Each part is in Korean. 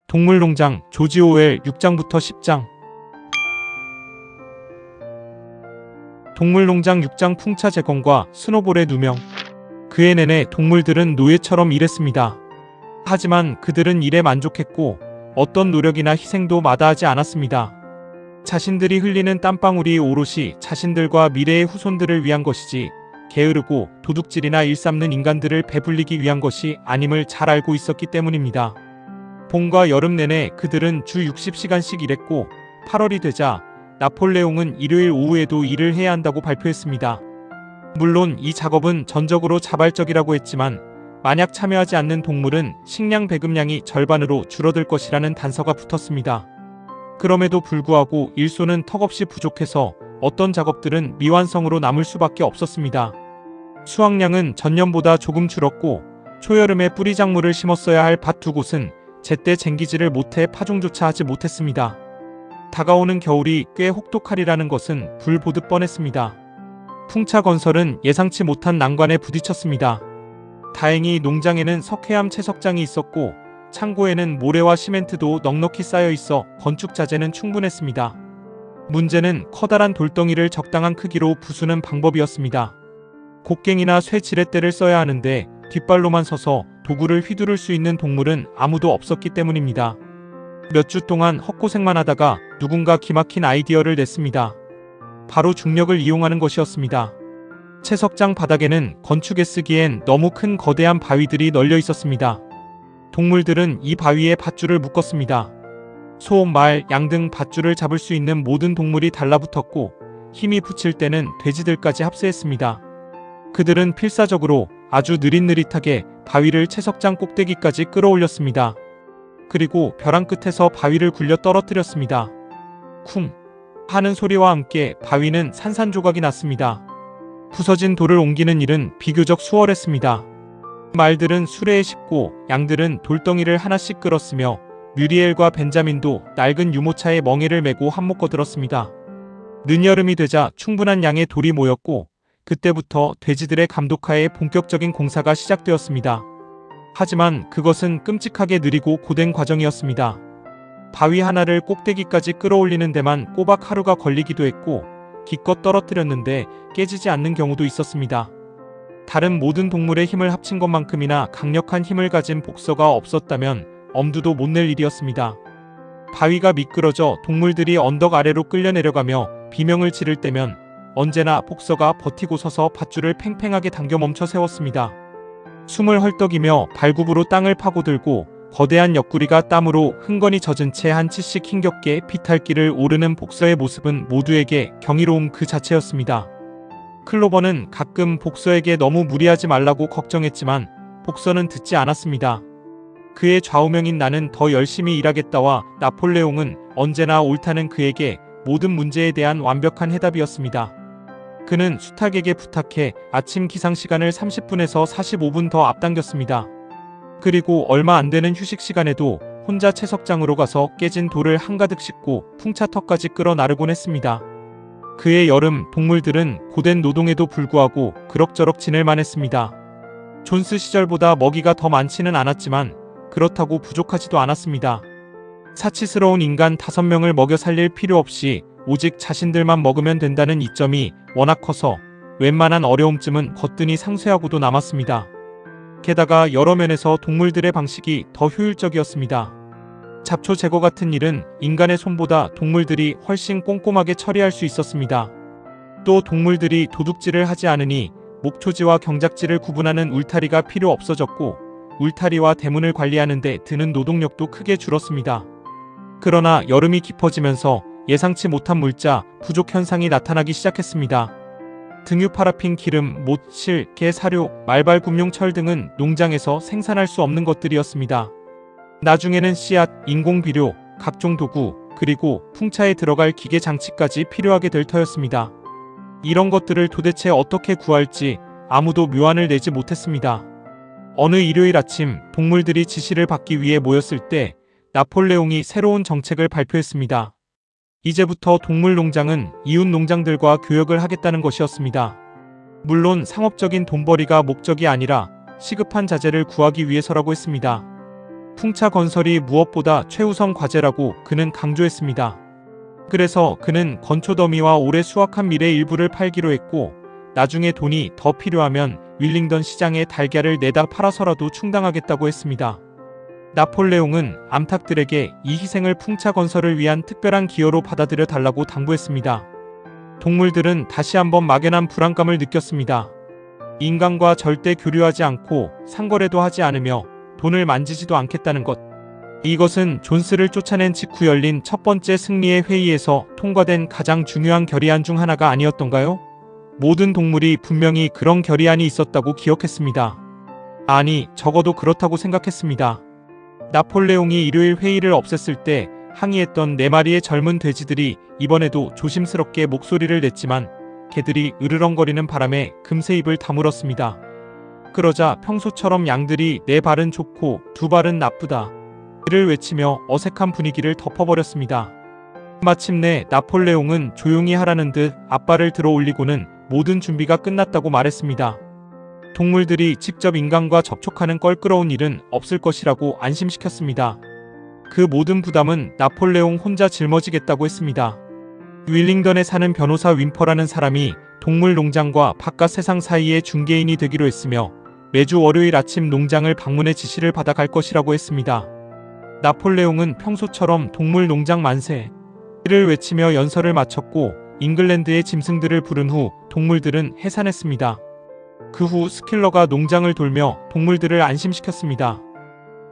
동물농장 조지 오웰 6장부터 10장. 동물농장 6장 풍차 재건과 스노볼의 누명. 그해 내내 동물들은 노예처럼 일했습니다. 하지만 그들은 일에 만족했고 어떤 노력이나 희생도 마다하지 않았습니다. 자신들이 흘리는 땀방울이 오롯이 자신들과 미래의 후손들을 위한 것이지 게으르고 도둑질이나 일삼는 인간들을 배불리기 위한 것이 아님을 잘 알고 있었기 때문입니다. 봄과 여름 내내 그들은 주 60시간씩 일했고 8월이 되자 나폴레옹은 일요일 오후에도 일을 해야 한다고 발표했습니다. 물론 이 작업은 전적으로 자발적이라고 했지만 만약 참여하지 않는 동물은 식량 배급량이 절반으로 줄어들 것이라는 단서가 붙었습니다. 그럼에도 불구하고 일손은 턱없이 부족해서 어떤 작업들은 미완성으로 남을 수밖에 없었습니다. 수확량은 전년보다 조금 줄었고 초여름에 뿌리작물을 심었어야 할 밭 두 곳은 제때 쟁기지를 못해 파종조차 하지 못했습니다. 다가오는 겨울이 꽤 혹독하리라는 것은 불 보듯 뻔했습니다. 풍차 건설은 예상치 못한 난관에 부딪혔습니다. 다행히 농장에는 석회암 채석장이 있었고 창고에는 모래와 시멘트도 넉넉히 쌓여 있어 건축 자재는 충분했습니다. 문제는 커다란 돌덩이를 적당한 크기로 부수는 방법이었습니다. 곡괭이나 쇠 지렛대를 써야 하는데 뒷발로만 서서 도구를 휘두를 수 있는 동물은 아무도 없었기 때문입니다. 몇 주 동안 헛고생만 하다가 누군가 기막힌 아이디어를 냈습니다. 바로 중력을 이용하는 것이었습니다. 채석장 바닥에는 건축에 쓰기엔 너무 큰 거대한 바위들이 널려 있었습니다. 동물들은 이 바위에 밧줄을 묶었습니다. 소, 말, 양 등 밧줄을 잡을 수 있는 모든 동물이 달라붙었고 힘이 붙일 때는 돼지들까지 합세했습니다. 그들은 필사적으로 아주 느릿느릿하게 바위를 채석장 꼭대기까지 끌어올렸습니다. 그리고 벼랑 끝에서 바위를 굴려 떨어뜨렸습니다. 쿵 하는 소리와 함께 바위는 산산조각이 났습니다. 부서진 돌을 옮기는 일은 비교적 수월했습니다. 말들은 수레에 싣고 양들은 돌덩이를 하나씩 끌었으며 뮤리엘과 벤자민도 낡은 유모차에 멍에를 메고 한몫 거들었습니다. 늦여름이 되자 충분한 양의 돌이 모였고 그때부터 돼지들의 감독하에 본격적인 공사가 시작되었습니다. 하지만 그것은 끔찍하게 느리고 고된 과정이었습니다. 바위 하나를 꼭대기까지 끌어올리는 데만 꼬박 하루가 걸리기도 했고 기껏 떨어뜨렸는데 깨지지 않는 경우도 있었습니다. 다른 모든 동물의 힘을 합친 것만큼이나 강력한 힘을 가진 복서가 없었다면 엄두도 못 낼 일이었습니다. 바위가 미끄러져 동물들이 언덕 아래로 끌려 내려가며 비명을 지를 때면 언제나 복서가 버티고 서서 밧줄을 팽팽하게 당겨 멈춰 세웠습니다. 숨을 헐떡이며 발굽으로 땅을 파고들고 거대한 옆구리가 땀으로 흥건히 젖은 채 한 치씩 힘겹게 비탈길을 오르는 복서의 모습은 모두에게 경이로움 그 자체였습니다. 클로버는 가끔 복서에게 너무 무리하지 말라고 걱정했지만 복서는 듣지 않았습니다. 그의 좌우명인 나는 더 열심히 일하겠다와 나폴레옹은 언제나 옳다는 그에게 모든 문제에 대한 완벽한 해답이었습니다. 그는 수탉에게 부탁해 아침 기상 시간을 30분에서 45분 더 앞당겼습니다. 그리고 얼마 안 되는 휴식 시간에도 혼자 채석장으로 가서 깨진 돌을 한가득 싣고 풍차턱까지 끌어 나르곤 했습니다. 그의 여름 동물들은 고된 노동에도 불구하고 그럭저럭 지낼만 했습니다. 존스 시절보다 먹이가 더 많지는 않았지만 그렇다고 부족하지도 않았습니다. 사치스러운 인간 5명을 먹여 살릴 필요 없이 오직 자신들만 먹으면 된다는 이점이 워낙 커서 웬만한 어려움쯤은 거뜬히 상쇄하고도 남았습니다. 게다가 여러 면에서 동물들의 방식이 더 효율적이었습니다. 잡초 제거 같은 일은 인간의 손보다 동물들이 훨씬 꼼꼼하게 처리할 수 있었습니다. 또 동물들이 도둑질을 하지 않으니 목초지와 경작지를 구분하는 울타리가 필요 없어졌고 울타리와 대문을 관리하는 데 드는 노동력도 크게 줄었습니다. 그러나 여름이 깊어지면서 예상치 못한 물자 부족 현상이 나타나기 시작했습니다. 등유, 파라핀, 기름, 못, 실, 개, 사료, 말발, 금용, 철 등은 농장에서 생산할 수 없는 것들이었습니다. 나중에는 씨앗, 인공 비료, 각종 도구, 그리고 풍차에 들어갈 기계 장치까지 필요하게 될 터였습니다. 이런 것들을 도대체 어떻게 구할지 아무도 묘안을 내지 못했습니다. 어느 일요일 아침 동물들이 지시를 받기 위해 모였을 때 나폴레옹이 새로운 정책을 발표했습니다. 이제부터 동물농장은 이웃 농장들과 교역을 하겠다는 것이었습니다. 물론 상업적인 돈벌이가 목적이 아니라 시급한 자재를 구하기 위해서라고 했습니다. 풍차 건설이 무엇보다 최우선 과제라고 그는 강조했습니다. 그래서 그는 건초더미와 올해 수확한 밀의 일부를 팔기로 했고, 나중에 돈이 더 필요하면 윌링던 시장에 달걀을 내다 팔아서라도 충당하겠다고 했습니다. 나폴레옹은 암탉들에게 이 희생을 풍차 건설을 위한 특별한 기여로 받아들여 달라고 당부했습니다. 동물들은 다시 한번 막연한 불안감을 느꼈습니다. 인간과 절대 교류하지 않고 상거래도 하지 않으며 돈을 만지지도 않겠다는 것. 이것은 존스를 쫓아낸 직후 열린 첫 번째 승리의 회의에서 통과된 가장 중요한 결의안 중 하나가 아니었던가요? 모든 동물이 분명히 그런 결의안이 있었다고 기억했습니다. 아니, 적어도 그렇다고 생각했습니다. 나폴레옹이 일요일 회의를 없앴을 때 항의했던 4마리의 젊은 돼지들이 이번에도 조심스럽게 목소리를 냈지만 개들이 으르렁거리는 바람에 금세 입을 다물었습니다. 그러자 평소처럼 양들이 4발은 좋고 2발은 나쁘다 를 외치며 어색한 분위기를 덮어버렸습니다. 마침내 나폴레옹은 조용히 하라는 듯 앞발을 들어 올리고는 모든 준비가 끝났다고 말했습니다. 동물들이 직접 인간과 접촉하는 껄끄러운 일은 없을 것이라고 안심시켰습니다. 그 모든 부담은 나폴레옹 혼자 짊어지겠다고 했습니다. 윌링던에 사는 변호사 윈퍼라는 사람이 동물 농장과 바깥 세상 사이의 중개인이 되기로 했으며 매주 월요일 아침 농장을 방문해 지시를 받아 갈 것이라고 했습니다. 나폴레옹은 평소처럼 동물 농장 만세를 외치며 연설을 마쳤고 잉글랜드의 짐승들을 부른 후 동물들은 해산했습니다. 그 후 스킬러가 농장을 돌며 동물들을 안심시켰습니다.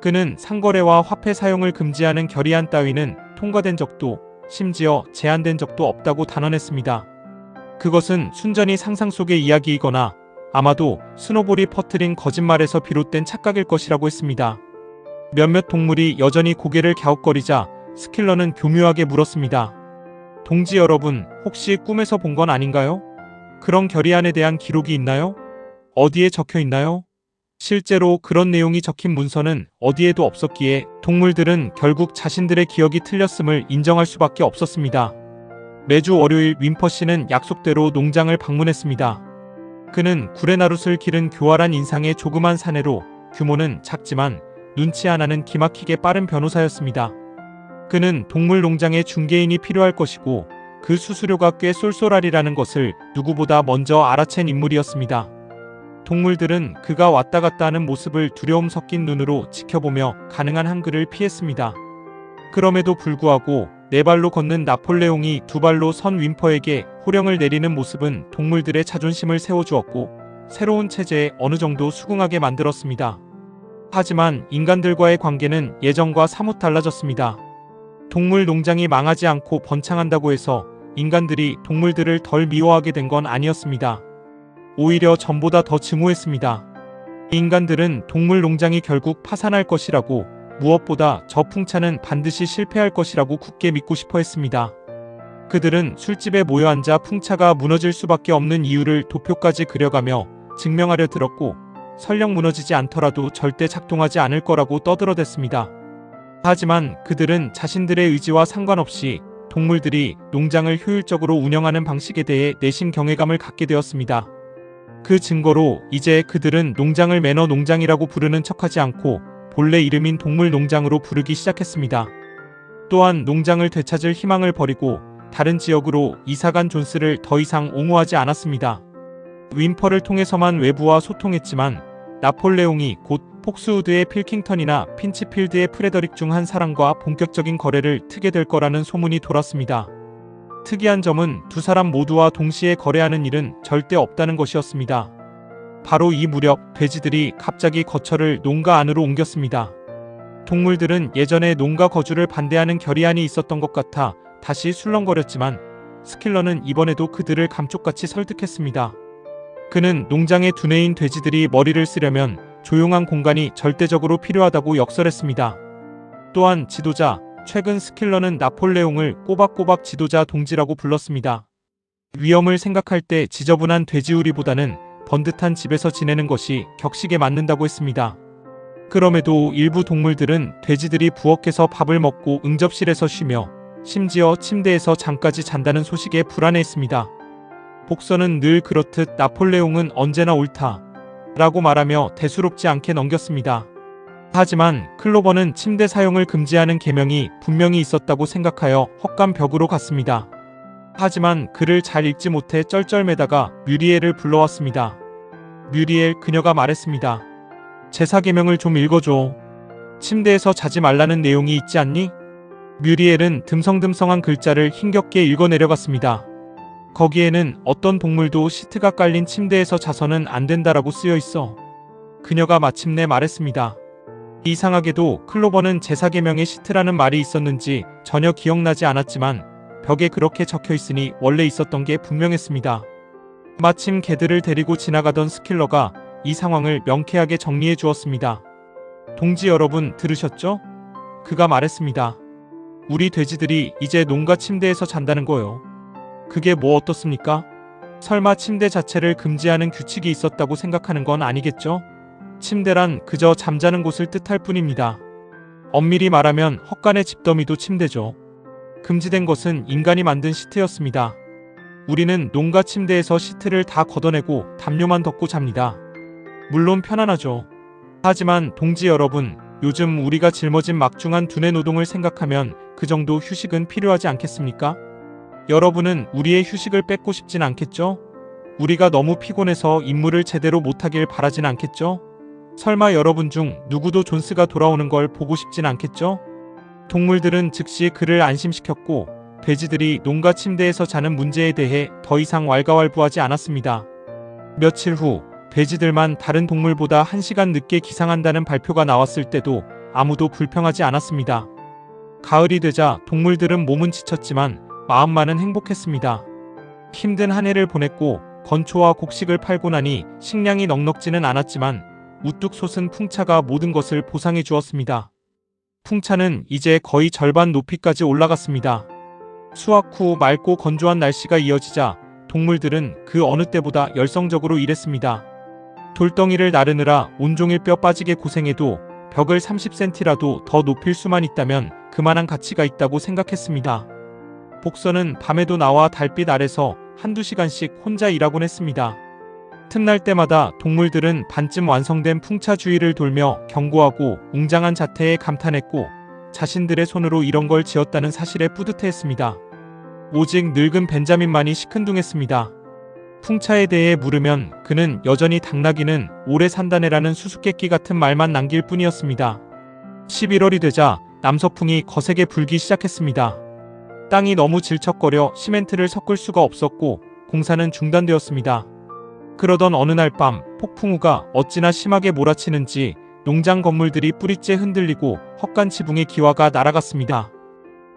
그는 상거래와 화폐 사용을 금지하는 결의안 따위는 통과된 적도 심지어 제안된 적도 없다고 단언했습니다. 그것은 순전히 상상 속의 이야기이거나 아마도 스노볼이 퍼뜨린 거짓말에서 비롯된 착각일 것이라고 했습니다. 몇몇 동물이 여전히 고개를 갸웃거리자 스킬러는 교묘하게 물었습니다. 동지 여러분, 혹시 꿈에서 본 건 아닌가요? 그런 결의안에 대한 기록이 있나요? 어디에 적혀 있나요? 실제로 그런 내용이 적힌 문서는 어디에도 없었기에 동물들은 결국 자신들의 기억이 틀렸음을 인정할 수밖에 없었습니다. 매주 월요일 윈퍼 씨는 약속대로 농장을 방문했습니다. 그는 구레나룻을 기른 교활한 인상의 조그만 사내로 규모는 작지만 눈치 하나는 기막히게 빠른 변호사였습니다. 그는 동물 농장에 중개인이 필요할 것이고 그 수수료가 꽤 쏠쏠하리라는 것을 누구보다 먼저 알아챈 인물이었습니다. 동물들은 그가 왔다 갔다 하는 모습을 두려움 섞인 눈으로 지켜보며 가능한 한글을 피했습니다. 그럼에도 불구하고 4발로 걷는 나폴레옹이 2발로 선 윈퍼에게 호령을 내리는 모습은 동물들의 자존심을 세워주었고 새로운 체제에 어느 정도 수긍하게 만들었습니다. 하지만 인간들과의 관계는 예전과 사뭇 달라졌습니다. 동물 농장이 망하지 않고 번창한다고 해서 인간들이 동물들을 덜 미워하게 된 건 아니었습니다. 오히려 전보다 더 증오했습니다. 인간들은 동물 농장이 결국 파산할 것이라고, 무엇보다 저 풍차는 반드시 실패할 것이라고 굳게 믿고 싶어 했습니다. 그들은 술집에 모여 앉아 풍차가 무너질 수밖에 없는 이유를 도표까지 그려가며 증명하려 들었고, 설령 무너지지 않더라도 절대 작동하지 않을 거라고 떠들어댔습니다. 하지만 그들은 자신들의 의지와 상관없이 동물들이 농장을 효율적으로 운영하는 방식에 대해 내심 경외감을 갖게 되었습니다. 그 증거로 이제 그들은 농장을 매너 농장이라고 부르는 척하지 않고 본래 이름인 동물 농장으로 부르기 시작했습니다. 또한 농장을 되찾을 희망을 버리고 다른 지역으로 이사간 존스를 더 이상 옹호하지 않았습니다. 윈퍼를 통해서만 외부와 소통했지만 나폴레옹이 곧 폭스우드의 필킹턴이나 핀치필드의 프레더릭 중 한 사람과 본격적인 거래를 트게 될 거라는 소문이 돌았습니다. 특이한 점은 2사람 모두와 동시에 거래하는 일은 절대 없다는 것이었습니다. 바로 이 무렵 돼지들이 갑자기 거처를 농가 안으로 옮겼습니다. 동물들은 예전에 농가 거주를 반대하는 결의안이 있었던 것 같아 다시 술렁거렸지만 스킬러는 이번에도 그들을 감쪽같이 설득했습니다. 그는 농장의 두뇌인 돼지들이 머리를 쓰려면 조용한 공간이 절대적으로 필요하다고 역설했습니다. 또한 지도자, 최근 스킬러는 나폴레옹을 꼬박꼬박 지도자 동지라고 불렀습니다. 위험을 생각할 때 지저분한 돼지우리보다는 번듯한 집에서 지내는 것이 격식에 맞는다고 했습니다. 그럼에도 일부 동물들은 돼지들이 부엌에서 밥을 먹고 응접실에서 쉬며 심지어 침대에서 잠까지 잔다는 소식에 불안해했습니다. 복선은 늘 그렇듯 나폴레옹은 언제나 옳다 라고 말하며 대수롭지 않게 넘겼습니다. 하지만 클로버는 침대 사용을 금지하는 계명이 분명히 있었다고 생각하여 헛간 벽으로 갔습니다. 하지만 그를 잘 읽지 못해 쩔쩔매다가 뮤리엘을 불러왔습니다. 뮤리엘, 그녀가 말했습니다. 제사계명을 좀 읽어줘. 침대에서 자지 말라는 내용이 있지 않니? 뮤리엘은 듬성듬성한 글자를 힘겹게 읽어내려갔습니다. 거기에는 어떤 동물도 시트가 깔린 침대에서 자서는 안 된다라고 쓰여 있어. 그녀가 마침내 말했습니다. 이상하게도 클로버는 제사계명에 시트라는 말이 있었는지 전혀 기억나지 않았지만 벽에 그렇게 적혀 있으니 원래 있었던 게 분명했습니다. 마침 개들을 데리고 지나가던 스킬러가 이 상황을 명쾌하게 정리해 주었습니다. 동지 여러분, 들으셨죠? 그가 말했습니다. 우리 돼지들이 이제 농가 침대에서 잔다는 거요. 그게 뭐 어떻습니까? 설마 침대 자체를 금지하는 규칙이 있었다고 생각하는 건 아니겠죠? 침대란 그저 잠자는 곳을 뜻할 뿐입니다. 엄밀히 말하면 헛간의 집더미도 침대죠. 금지된 것은 인간이 만든 시트였습니다. 우리는 농가 침대에서 시트를 다 걷어내고 담요만 덮고 잡니다. 물론 편안하죠. 하지만 동지 여러분, 요즘 우리가 짊어진 막중한 두뇌 노동을 생각하면 그 정도 휴식은 필요하지 않겠습니까? 여러분은 우리의 휴식을 뺏고 싶진 않겠죠? 우리가 너무 피곤해서 임무를 제대로 못하길 바라진 않겠죠? 설마 여러분 중 누구도 존스가 돌아오는 걸 보고 싶진 않겠죠? 동물들은 즉시 그를 안심시켰고 돼지들이 농가 침대에서 자는 문제에 대해 더 이상 왈가왈부하지 않았습니다. 며칠 후 돼지들만 다른 동물보다 1시간 늦게 기상한다는 발표가 나왔을 때도 아무도 불평하지 않았습니다. 가을이 되자 동물들은 몸은 지쳤지만 마음만은 행복했습니다. 힘든 한 해를 보냈고 건초와 곡식을 팔고 나니 식량이 넉넉지는 않았지만 우뚝 솟은 풍차가 모든 것을 보상해 주었습니다. 풍차는 이제 거의 절반 높이까지 올라갔습니다. 수확 후 맑고 건조한 날씨가 이어지자 동물들은 그 어느 때보다 열성적으로 일했습니다. 돌덩이를 나르느라 온종일 뼈 빠지게 고생해도 벽을 30cm라도 더 높일 수만 있다면 그만한 가치가 있다고 생각했습니다. 복선은 밤에도 나와 달빛 아래서 한두 시간씩 혼자 일하곤 했습니다. 틈날 때마다 동물들은 반쯤 완성된 풍차 주위를 돌며 경고하고 웅장한 자태에 감탄했고 자신들의 손으로 이런 걸 지었다는 사실에 뿌듯해했습니다. 오직 늙은 벤자민만이 시큰둥했습니다. 풍차에 대해 물으면 그는 여전히 당나귀는 오래 산다네라는 수수께끼 같은 말만 남길 뿐이었습니다. 11월이 되자 남서풍이 거세게 불기 시작했습니다. 땅이 너무 질척거려 시멘트를 섞을 수가 없었고 공사는 중단되었습니다. 그러던 어느 날 밤 폭풍우가 어찌나 심하게 몰아치는지 농장 건물들이 뿌리째 흔들리고 헛간 지붕의 기와가 날아갔습니다.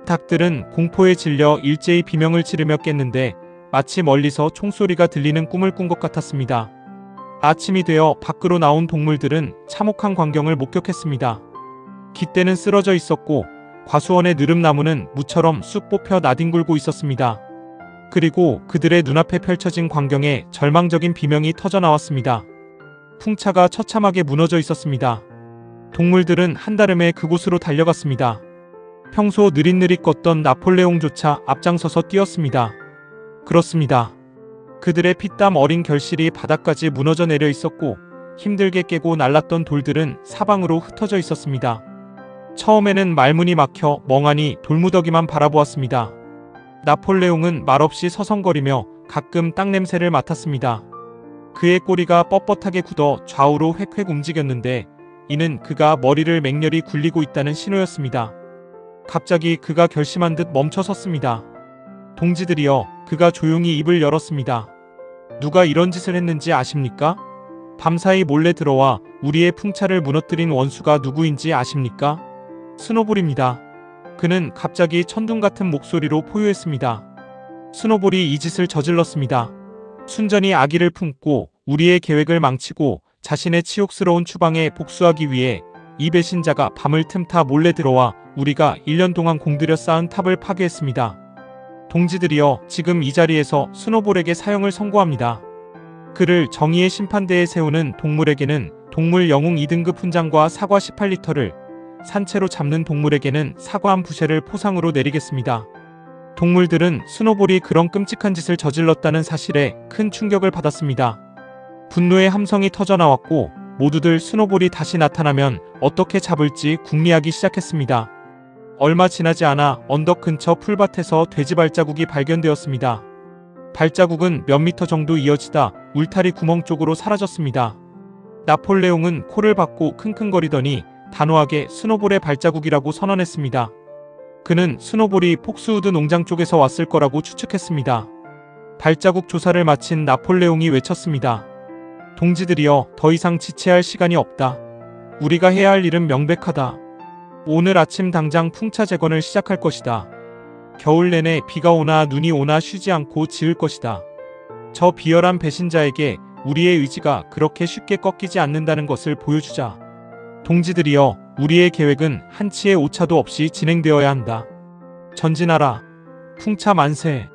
닭들은 공포에 질려 일제히 비명을 지르며 깼는데 마치 멀리서 총소리가 들리는 꿈을 꾼 것 같았습니다. 아침이 되어 밖으로 나온 동물들은 참혹한 광경을 목격했습니다. 깃대는 쓰러져 있었고 과수원의 느릅나무는 무처럼 쑥 뽑혀 나뒹굴고 있었습니다. 그리고 그들의 눈앞에 펼쳐진 광경에 절망적인 비명이 터져나왔습니다. 풍차가 처참하게 무너져 있었습니다. 동물들은 한달음에 그곳으로 달려갔습니다. 평소 느릿느릿 걷던 나폴레옹조차 앞장서서 뛰었습니다. 그렇습니다. 그들의 피땀 어린 결실이 바닥까지 무너져 내려 있었고 힘들게 깨고 날랐던 돌들은 사방으로 흩어져 있었습니다. 처음에는 말문이 막혀 멍하니 돌무더기만 바라보았습니다. 나폴레옹은 말없이 서성거리며 가끔 땅 냄새를 맡았습니다. 그의 꼬리가 뻣뻣하게 굳어 좌우로 획획 움직였는데 이는 그가 머리를 맹렬히 굴리고 있다는 신호였습니다. 갑자기 그가 결심한 듯 멈춰 섰습니다. 동지들이여, 그가 조용히 입을 열었습니다. 누가 이런 짓을 했는지 아십니까? 밤사이 몰래 들어와 우리의 풍차를 무너뜨린 원수가 누구인지 아십니까? 스노볼입니다. 그는 갑자기 천둥 같은 목소리로 포효했습니다. 스노볼이 이 짓을 저질렀습니다. 순전히 악의를 품고 우리의 계획을 망치고 자신의 치욕스러운 추방에 복수하기 위해 이 배신자가 밤을 틈타 몰래 들어와 우리가 1년 동안 공들여 쌓은 탑을 파괴했습니다. 동지들이여, 지금 이 자리에서 스노볼에게 사형을 선고합니다. 그를 정의의 심판대에 세우는 동물에게는 동물 영웅 2등급 훈장과 사과 18리터를, 산채로 잡는 동물에게는 사과 한 부쉐를 포상으로 내리겠습니다. 동물들은 스노볼이 그런 끔찍한 짓을 저질렀다는 사실에 큰 충격을 받았습니다. 분노의 함성이 터져나왔고 모두들 스노볼이 다시 나타나면 어떻게 잡을지 궁리하기 시작했습니다. 얼마 지나지 않아 언덕 근처 풀밭에서 돼지 발자국이 발견되었습니다. 발자국은 몇 미터 정도 이어지다 울타리 구멍 쪽으로 사라졌습니다. 나폴레옹은 코를 박고 킁킁거리더니 단호하게 스노볼의 발자국이라고 선언했습니다. 그는 스노볼이 폭스우드 농장 쪽에서 왔을 거라고 추측했습니다. 발자국 조사를 마친 나폴레옹이 외쳤습니다. 동지들이여, 더 이상 지체할 시간이 없다. 우리가 해야 할 일은 명백하다. 오늘 아침 당장 풍차 재건을 시작할 것이다. 겨울 내내 비가 오나 눈이 오나 쉬지 않고 지을 것이다. 저 비열한 배신자에게 우리의 의지가 그렇게 쉽게 꺾이지 않는다는 것을 보여주자. 동지들이여, 우리의 계획은 한치의 오차도 없이 진행되어야 한다. 전진하라. 풍차 만세.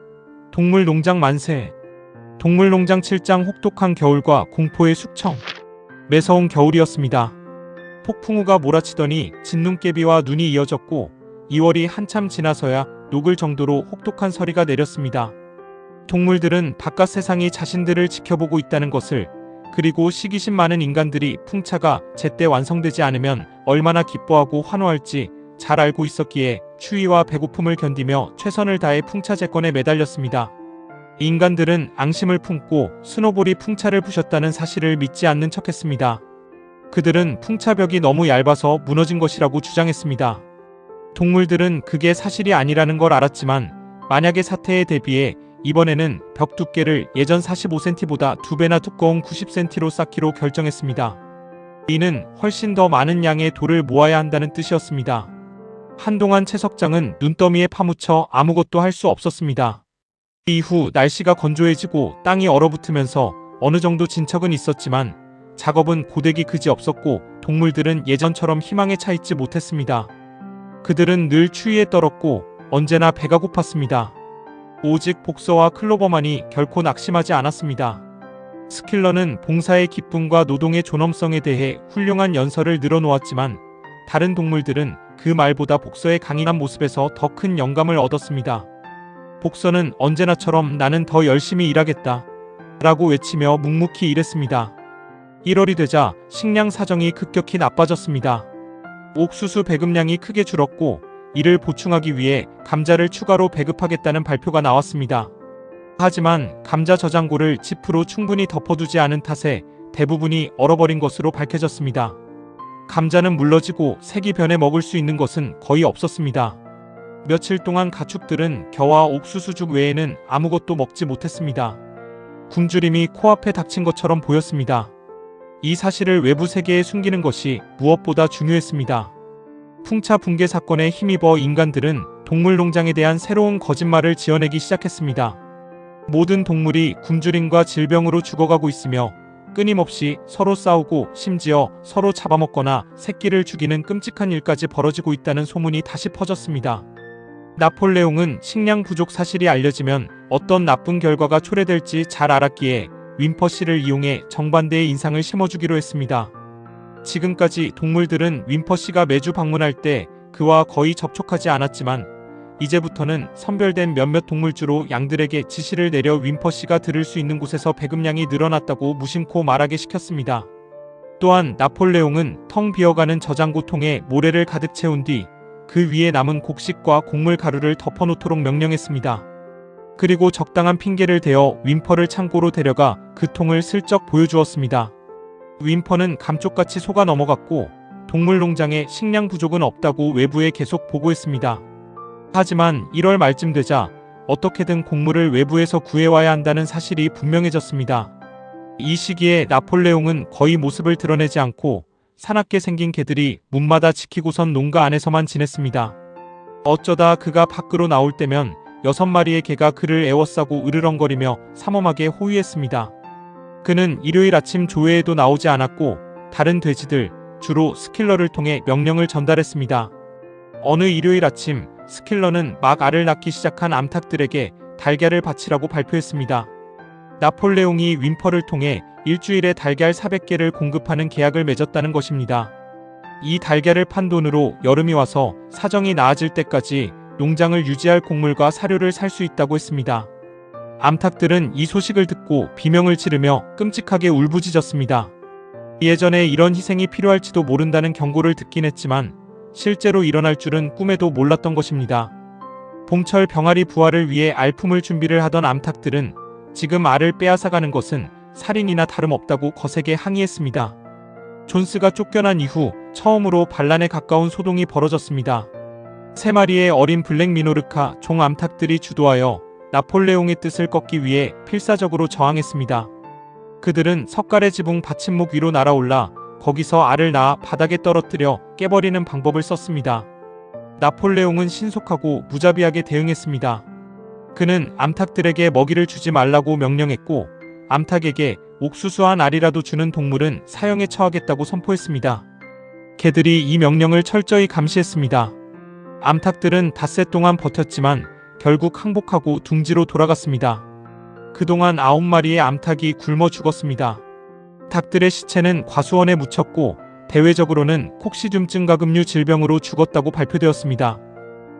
동물농장 만세. 동물농장 7장. 혹독한 겨울과 공포의 숙청. 매서운 겨울이었습니다. 폭풍우가 몰아치더니 진눈깨비와 눈이 이어졌고 2월이 한참 지나서야 녹을 정도로 혹독한 서리가 내렸습니다. 동물들은 바깥 세상이 자신들을 지켜보고 있다는 것을, 그리고 시기심 많은 인간들이 풍차가 제때 완성되지 않으면 얼마나 기뻐하고 환호할지 잘 알고 있었기에 추위와 배고픔을 견디며 최선을 다해 풍차 재건에 매달렸습니다. 인간들은 앙심을 품고 스노볼이 풍차를 부셨다는 사실을 믿지 않는 척했습니다. 그들은 풍차벽이 너무 얇아서 무너진 것이라고 주장했습니다. 동물들은 그게 사실이 아니라는 걸 알았지만 만약의 사태에 대비해 이번에는 벽 두께를 예전 45cm보다 2배나 두꺼운 90cm로 쌓기로 결정했습니다. 이는 훨씬 더 많은 양의 돌을 모아야 한다는 뜻이었습니다. 한동안 채석장은 눈더미에 파묻혀 아무것도 할 수 없었습니다. 이후 날씨가 건조해지고 땅이 얼어붙으면서 어느 정도 진척은 있었지만 작업은 고되기 그지없었고 동물들은 예전처럼 희망에 차 있지 못했습니다. 그들은 늘 추위에 떨었고 언제나 배가 고팠습니다. 오직 복서와 클로버만이 결코 낙심하지 않았습니다. 스킬러는 봉사의 기쁨과 노동의 존엄성에 대해 훌륭한 연설을 늘어놓았지만 다른 동물들은 그 말보다 복서의 강인한 모습에서 더 큰 영감을 얻었습니다. 복서는 언제나처럼 나는 더 열심히 일하겠다 라고 외치며 묵묵히 일했습니다. 1월이 되자 식량 사정이 급격히 나빠졌습니다. 옥수수 배급량이 크게 줄었고 이를 보충하기 위해 감자를 추가로 배급하겠다는 발표가 나왔습니다. 하지만 감자 저장고를 지프로 충분히 덮어두지 않은 탓에 대부분이 얼어버린 것으로 밝혀졌습니다. 감자는 물러지고 색이 변해 먹을 수 있는 것은 거의 없었습니다. 며칠 동안 가축들은 겨와 옥수수죽 외에는 아무것도 먹지 못했습니다. 굶주림이 코앞에 닥친 것처럼 보였습니다. 이 사실을 외부 세계에 숨기는 것이 무엇보다 중요했습니다. 풍차 붕괴 사건에 힘입어 인간들은 동물농장에 대한 새로운 거짓말을 지어내기 시작했습니다. 모든 동물이 굶주림과 질병으로 죽어가고 있으며 끊임없이 서로 싸우고 심지어 서로 잡아먹거나 새끼를 죽이는 끔찍한 일까지 벌어지고 있다는 소문이 다시 퍼졌습니다. 나폴레옹은 식량 부족 사실이 알려지면 어떤 나쁜 결과가 초래될지 잘 알았기에 윈퍼씨를 이용해 정반대의 인상을 심어주기로 했습니다. 지금까지 동물들은 윈퍼씨가 매주 방문할 때 그와 거의 접촉하지 않았지만 이제부터는 선별된 몇몇 동물주로 양들에게 지시를 내려 윈퍼씨가 들을 수 있는 곳에서 배급량이 늘어났다고 무심코 말하게 시켰습니다. 또한 나폴레옹은 텅 비어가는 저장고통에 모래를 가득 채운 뒤 그 위에 남은 곡식과 곡물 가루를 덮어놓도록 명령했습니다. 그리고 적당한 핑계를 대어 윈퍼를 창고로 데려가 그 통을 슬쩍 보여주었습니다. 윈퍼는 감쪽같이 속아 넘어갔고 동물농장에 식량 부족은 없다고 외부에 계속 보고했습니다. 하지만 1월 말쯤 되자 어떻게든 곡물을 외부에서 구해와야 한다는 사실이 분명해졌습니다. 이 시기에 나폴레옹은 거의 모습을 드러내지 않고 사납게 생긴 개들이 문마다 지키고선 농가 안에서만 지냈습니다. 어쩌다 그가 밖으로 나올 때면 6마리의 개가 그를 에워싸고 으르렁거리며 삼엄하게 호위했습니다. 그는 일요일 아침 조회에도 나오지 않았고 다른 돼지들, 주로 스킬러를 통해 명령을 전달했습니다. 어느 일요일 아침 스킬러는 막 알을 낳기 시작한 암탉들에게 달걀을 바치라고 발표했습니다. 나폴레옹이 윈퍼를 통해 일주일에 달걀 400개를 공급하는 계약을 맺었다는 것입니다. 이 달걀을 판 돈으로 여름이 와서 사정이 나아질 때까지 농장을 유지할 곡물과 사료를 살 수 있다고 했습니다. 암탉들은 이 소식을 듣고 비명을 지르며 끔찍하게 울부짖었습니다. 예전에 이런 희생이 필요할지도 모른다는 경고를 듣긴 했지만 실제로 일어날 줄은 꿈에도 몰랐던 것입니다. 봄철 병아리 부화를 위해 알품을 준비를 하던 암탉들은 지금 알을 빼앗아가는 것은 살인이나 다름없다고 거세게 항의했습니다. 존스가 쫓겨난 이후 처음으로 반란에 가까운 소동이 벌어졌습니다. 3마리의 어린 블랙 미노르카 종 암탉들이 주도하여 나폴레옹의 뜻을 꺾기 위해 필사적으로 저항했습니다. 그들은 석가래 지붕 받침목 위로 날아올라 거기서 알을 낳아 바닥에 떨어뜨려 깨버리는 방법을 썼습니다. 나폴레옹은 신속하고 무자비하게 대응했습니다. 그는 암탉들에게 먹이를 주지 말라고 명령했고 암탉에게 옥수수한 알이라도 주는 동물은 사형에 처하겠다고 선포했습니다. 개들이 이 명령을 철저히 감시했습니다. 암탉들은 닷새 동안 버텼지만 결국 항복하고 둥지로 돌아갔습니다. 그동안 9마리의 암탉이 굶어 죽었습니다. 닭들의 시체는 과수원에 묻혔고 대외적으로는 콕시듐증가금류 질병으로 죽었다고 발표되었습니다.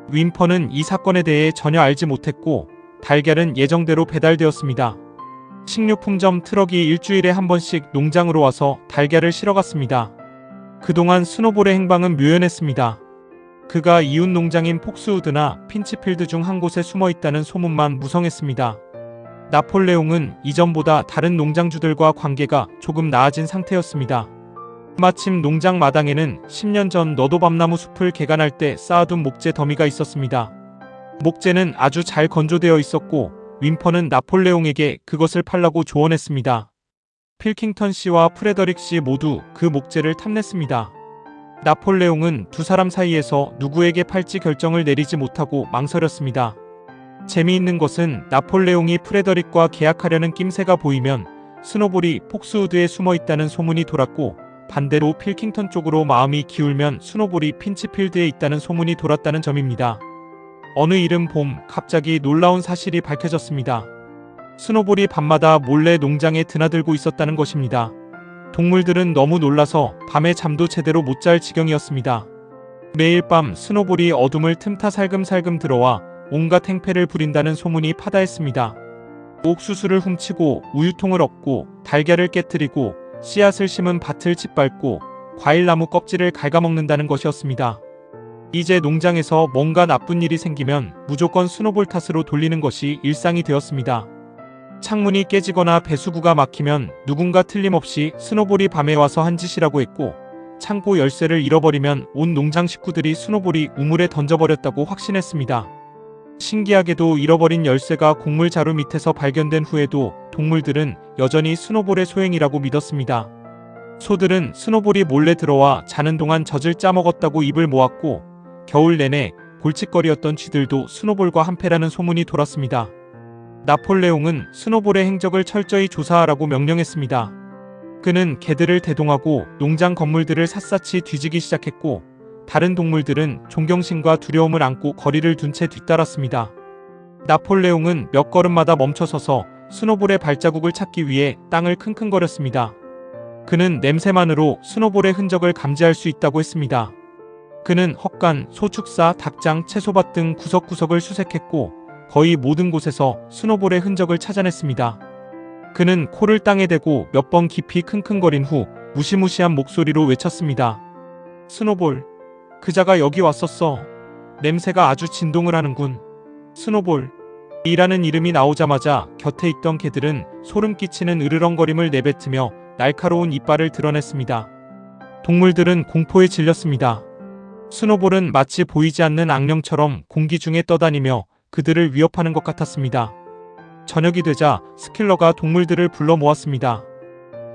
윈퍼는 이 사건에 대해 전혀 알지 못했고 달걀은 예정대로 배달되었습니다. 식료품점 트럭이 일주일에 한 번씩 농장으로 와서 달걀을 실어갔습니다. 그동안 스노볼의 행방은 묘연했습니다. 그가 이웃 농장인 폭스우드나 핀치필드 중 한 곳에 숨어 있다는 소문만 무성했습니다. 나폴레옹은 이전보다 다른 농장주들과 관계가 조금 나아진 상태였습니다. 마침 농장 마당에는 10년 전 너도밤나무 숲을 개간할 때 쌓아둔 목재 더미가 있었습니다. 목재는 아주 잘 건조되어 있었고 윈퍼는 나폴레옹에게 그것을 팔라고 조언했습니다. 필킹턴 씨와 프레더릭 씨 모두 그 목재를 탐냈습니다. 나폴레옹은 두 사람 사이에서 누구에게 팔지 결정을 내리지 못하고 망설였습니다. 재미있는 것은 나폴레옹이 프레더릭과 계약하려는 낌새가 보이면 스노볼이 폭스우드에 숨어 있다는 소문이 돌았고 반대로 필킹턴 쪽으로 마음이 기울면 스노볼이 핀치필드에 있다는 소문이 돌았다는 점입니다. 어느 이른 봄 갑자기 놀라운 사실이 밝혀졌습니다. 스노볼이 밤마다 몰래 농장에 드나들고 있었다는 것입니다. 동물들은 너무 놀라서 밤에 잠도 제대로 못 잘 지경이었습니다. 매일 밤 스노볼이 어둠을 틈타 살금살금 들어와 온갖 행패를 부린다는 소문이 파다했습니다. 옥수수를 훔치고 우유통을 엎고 달걀을 깨뜨리고 씨앗을 심은 밭을 짓밟고 과일나무 껍질을 갉아먹는다는 것이었습니다. 이제 농장에서 뭔가 나쁜 일이 생기면 무조건 스노볼 탓으로 돌리는 것이 일상이 되었습니다. 창문이 깨지거나 배수구가 막히면 누군가 틀림없이 스노볼이 밤에 와서 한 짓이라고 했고 창고 열쇠를 잃어버리면 온 농장 식구들이 스노볼이 우물에 던져버렸다고 확신했습니다. 신기하게도 잃어버린 열쇠가 곡물 자루 밑에서 발견된 후에도 동물들은 여전히 스노볼의 소행이라고 믿었습니다. 소들은 스노볼이 몰래 들어와 자는 동안 젖을 짜먹었다고 입을 모았고 겨울 내내 골칫거리였던 쥐들도 스노볼과 한패라는 소문이 돌았습니다. 나폴레옹은 스노볼의 행적을 철저히 조사하라고 명령했습니다. 그는 개들을 대동하고 농장 건물들을 샅샅이 뒤지기 시작했고 다른 동물들은 존경심과 두려움을 안고 거리를 둔 채 뒤따랐습니다. 나폴레옹은 몇 걸음마다 멈춰서서 스노볼의 발자국을 찾기 위해 땅을 킁킁거렸습니다. 그는 냄새만으로 스노볼의 흔적을 감지할 수 있다고 했습니다. 그는 헛간, 소축사, 닭장, 채소밭 등 구석구석을 수색했고 거의 모든 곳에서 스노볼의 흔적을 찾아냈습니다. 그는 코를 땅에 대고 몇 번 깊이 킁킁거린 후 무시무시한 목소리로 외쳤습니다. 스노볼, 그자가 여기 왔었어. 냄새가 아주 진동을 하는군. 스노볼. 이라는 이름이 나오자마자 곁에 있던 개들은 소름 끼치는 으르렁거림을 내뱉으며 날카로운 이빨을 드러냈습니다. 동물들은 공포에 질렸습니다. 스노볼은 마치 보이지 않는 악령처럼 공기 중에 떠다니며 그들을 위협하는 것 같았습니다. 저녁이 되자 스킬러가 동물들을 불러 모았습니다.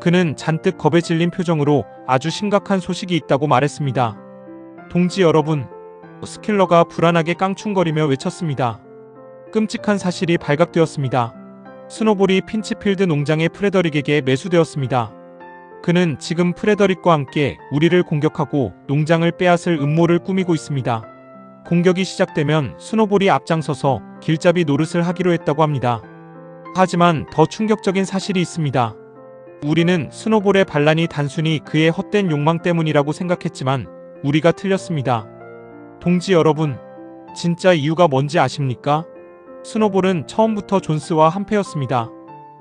그는 잔뜩 겁에 질린 표정으로 아주 심각한 소식이 있다고 말했습니다. 동지 여러분, 스킬러가 불안하게 깡충거리며 외쳤습니다. 끔찍한 사실이 발각되었습니다. 스노볼이 핀치필드 농장의 프레더릭에게 매수되었습니다. 그는 지금 프레더릭과 함께 우리를 공격하고 농장을 빼앗을 음모를 꾸미고 있습니다. 공격이 시작되면 스노볼이 앞장서서 길잡이 노릇을 하기로 했다고 합니다. 하지만 더 충격적인 사실이 있습니다. 우리는 스노볼의 반란이 단순히 그의 헛된 욕망 때문이라고 생각했지만 우리가 틀렸습니다. 동지 여러분, 진짜 이유가 뭔지 아십니까? 스노볼은 처음부터 존스와 한패였습니다.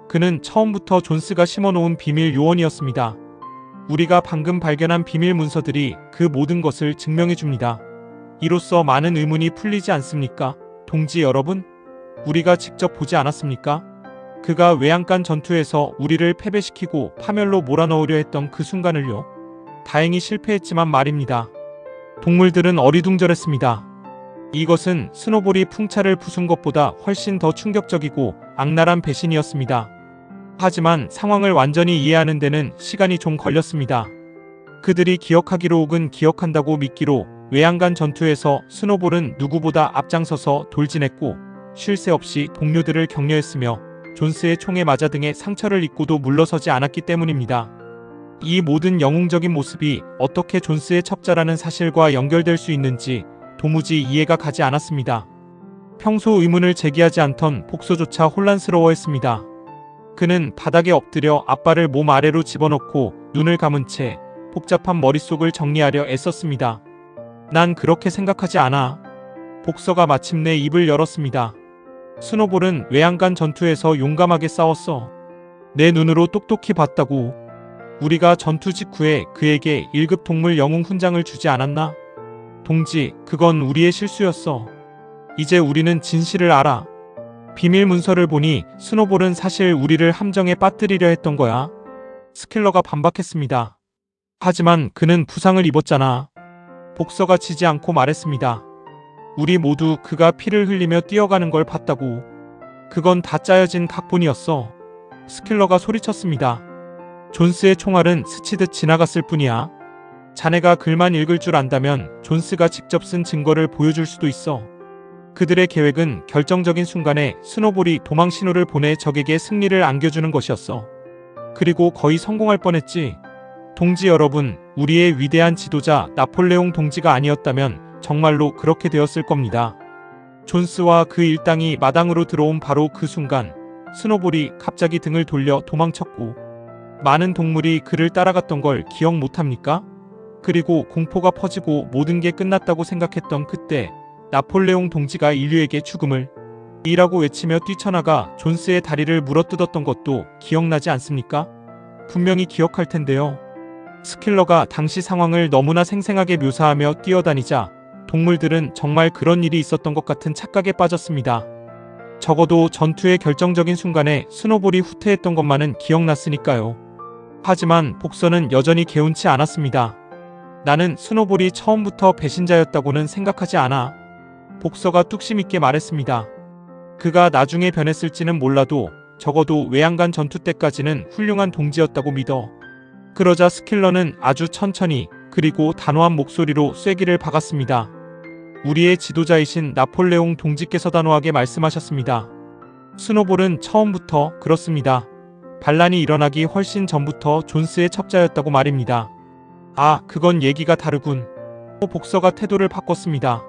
그는 처음부터 존스가 심어놓은 비밀 요원이었습니다. 우리가 방금 발견한 비밀 문서들이 그 모든 것을 증명해 줍니다. 이로써 많은 의문이 풀리지 않습니까? 동지 여러분, 우리가 직접 보지 않았습니까? 그가 외양간 전투에서 우리를 패배시키고 파멸로 몰아넣으려 했던 그 순간을요. 다행히 실패했지만 말입니다. 동물들은 어리둥절했습니다. 이것은 스노볼이 풍차를 부순 것보다 훨씬 더 충격적이고 악랄한 배신이었습니다. 하지만 상황을 완전히 이해하는 데는 시간이 좀 걸렸습니다. 그들이 기억하기로 혹은 기억한다고 믿기로 외양간 전투에서 스노볼은 누구보다 앞장서서 돌진했고 쉴 새 없이 동료들을 격려했으며 존스의 총에 맞아 등에 상처를 입고도 물러서지 않았기 때문입니다. 이 모든 영웅적인 모습이 어떻게 존스의 첩자라는 사실과 연결될 수 있는지 도무지 이해가 가지 않았습니다. 평소 의문을 제기하지 않던 복서조차 혼란스러워했습니다. 그는 바닥에 엎드려 앞발을 몸 아래로 집어넣고 눈을 감은 채 복잡한 머릿속을 정리하려 애썼습니다. 난 그렇게 생각하지 않아. 복서가 마침내 입을 열었습니다. 스노볼은 외양간 전투에서 용감하게 싸웠어. 내 눈으로 똑똑히 봤다고. 우리가 전투 직후에 그에게 1급 동물 영웅 훈장을 주지 않았나? 동지, 그건 우리의 실수였어. 이제 우리는 진실을 알아. 비밀 문서를 보니 스노볼은 사실 우리를 함정에 빠뜨리려 했던 거야. 스킬러가 반박했습니다. 하지만 그는 부상을 입었잖아. 복서가 지지 않고 말했습니다. 우리 모두 그가 피를 흘리며 뛰어가는 걸 봤다고. 그건 다 짜여진 각본이었어. 스킬러가 소리쳤습니다. 존스의 총알은 스치듯 지나갔을 뿐이야. 자네가 글만 읽을 줄 안다면 존스가 직접 쓴 증거를 보여줄 수도 있어. 그들의 계획은 결정적인 순간에 스노볼이 도망 신호를 보내 적에게 승리를 안겨주는 것이었어. 그리고 거의 성공할 뻔했지. 동지 여러분, 우리의 위대한 지도자 나폴레옹 동지가 아니었다면 정말로 그렇게 되었을 겁니다. 존스와 그 일당이 마당으로 들어온 바로 그 순간 스노볼이 갑자기 등을 돌려 도망쳤고 많은 동물이 그를 따라갔던 걸 기억 못합니까? 그리고 공포가 퍼지고 모든 게 끝났다고 생각했던 그때 나폴레옹 동지가 인류에게 죽음을 이라고 외치며 뛰쳐나가 존스의 다리를 물어뜯었던 것도 기억나지 않습니까? 분명히 기억할 텐데요. 스킬러가 당시 상황을 너무나 생생하게 묘사하며 뛰어다니자 동물들은 정말 그런 일이 있었던 것 같은 착각에 빠졌습니다. 적어도 전투의 결정적인 순간에 스노볼이 후퇴했던 것만은 기억났으니까요. 하지만 복서는 여전히 개운치 않았습니다. 나는 스노볼이 처음부터 배신자였다고는 생각하지 않아. 복서가 뚝심 있게 말했습니다. 그가 나중에 변했을지는 몰라도 적어도 외양간 전투 때까지는 훌륭한 동지였다고 믿어. 그러자 스킬러는 아주 천천히 그리고 단호한 목소리로 쐐기를 박았습니다. 우리의 지도자이신 나폴레옹 동지께서 단호하게 말씀하셨습니다. 스노볼은 처음부터 그렇습니다. 반란이 일어나기 훨씬 전부터 존스의 첩자였다고 말입니다. 아, 그건 얘기가 다르군. 복서가 태도를 바꿨습니다.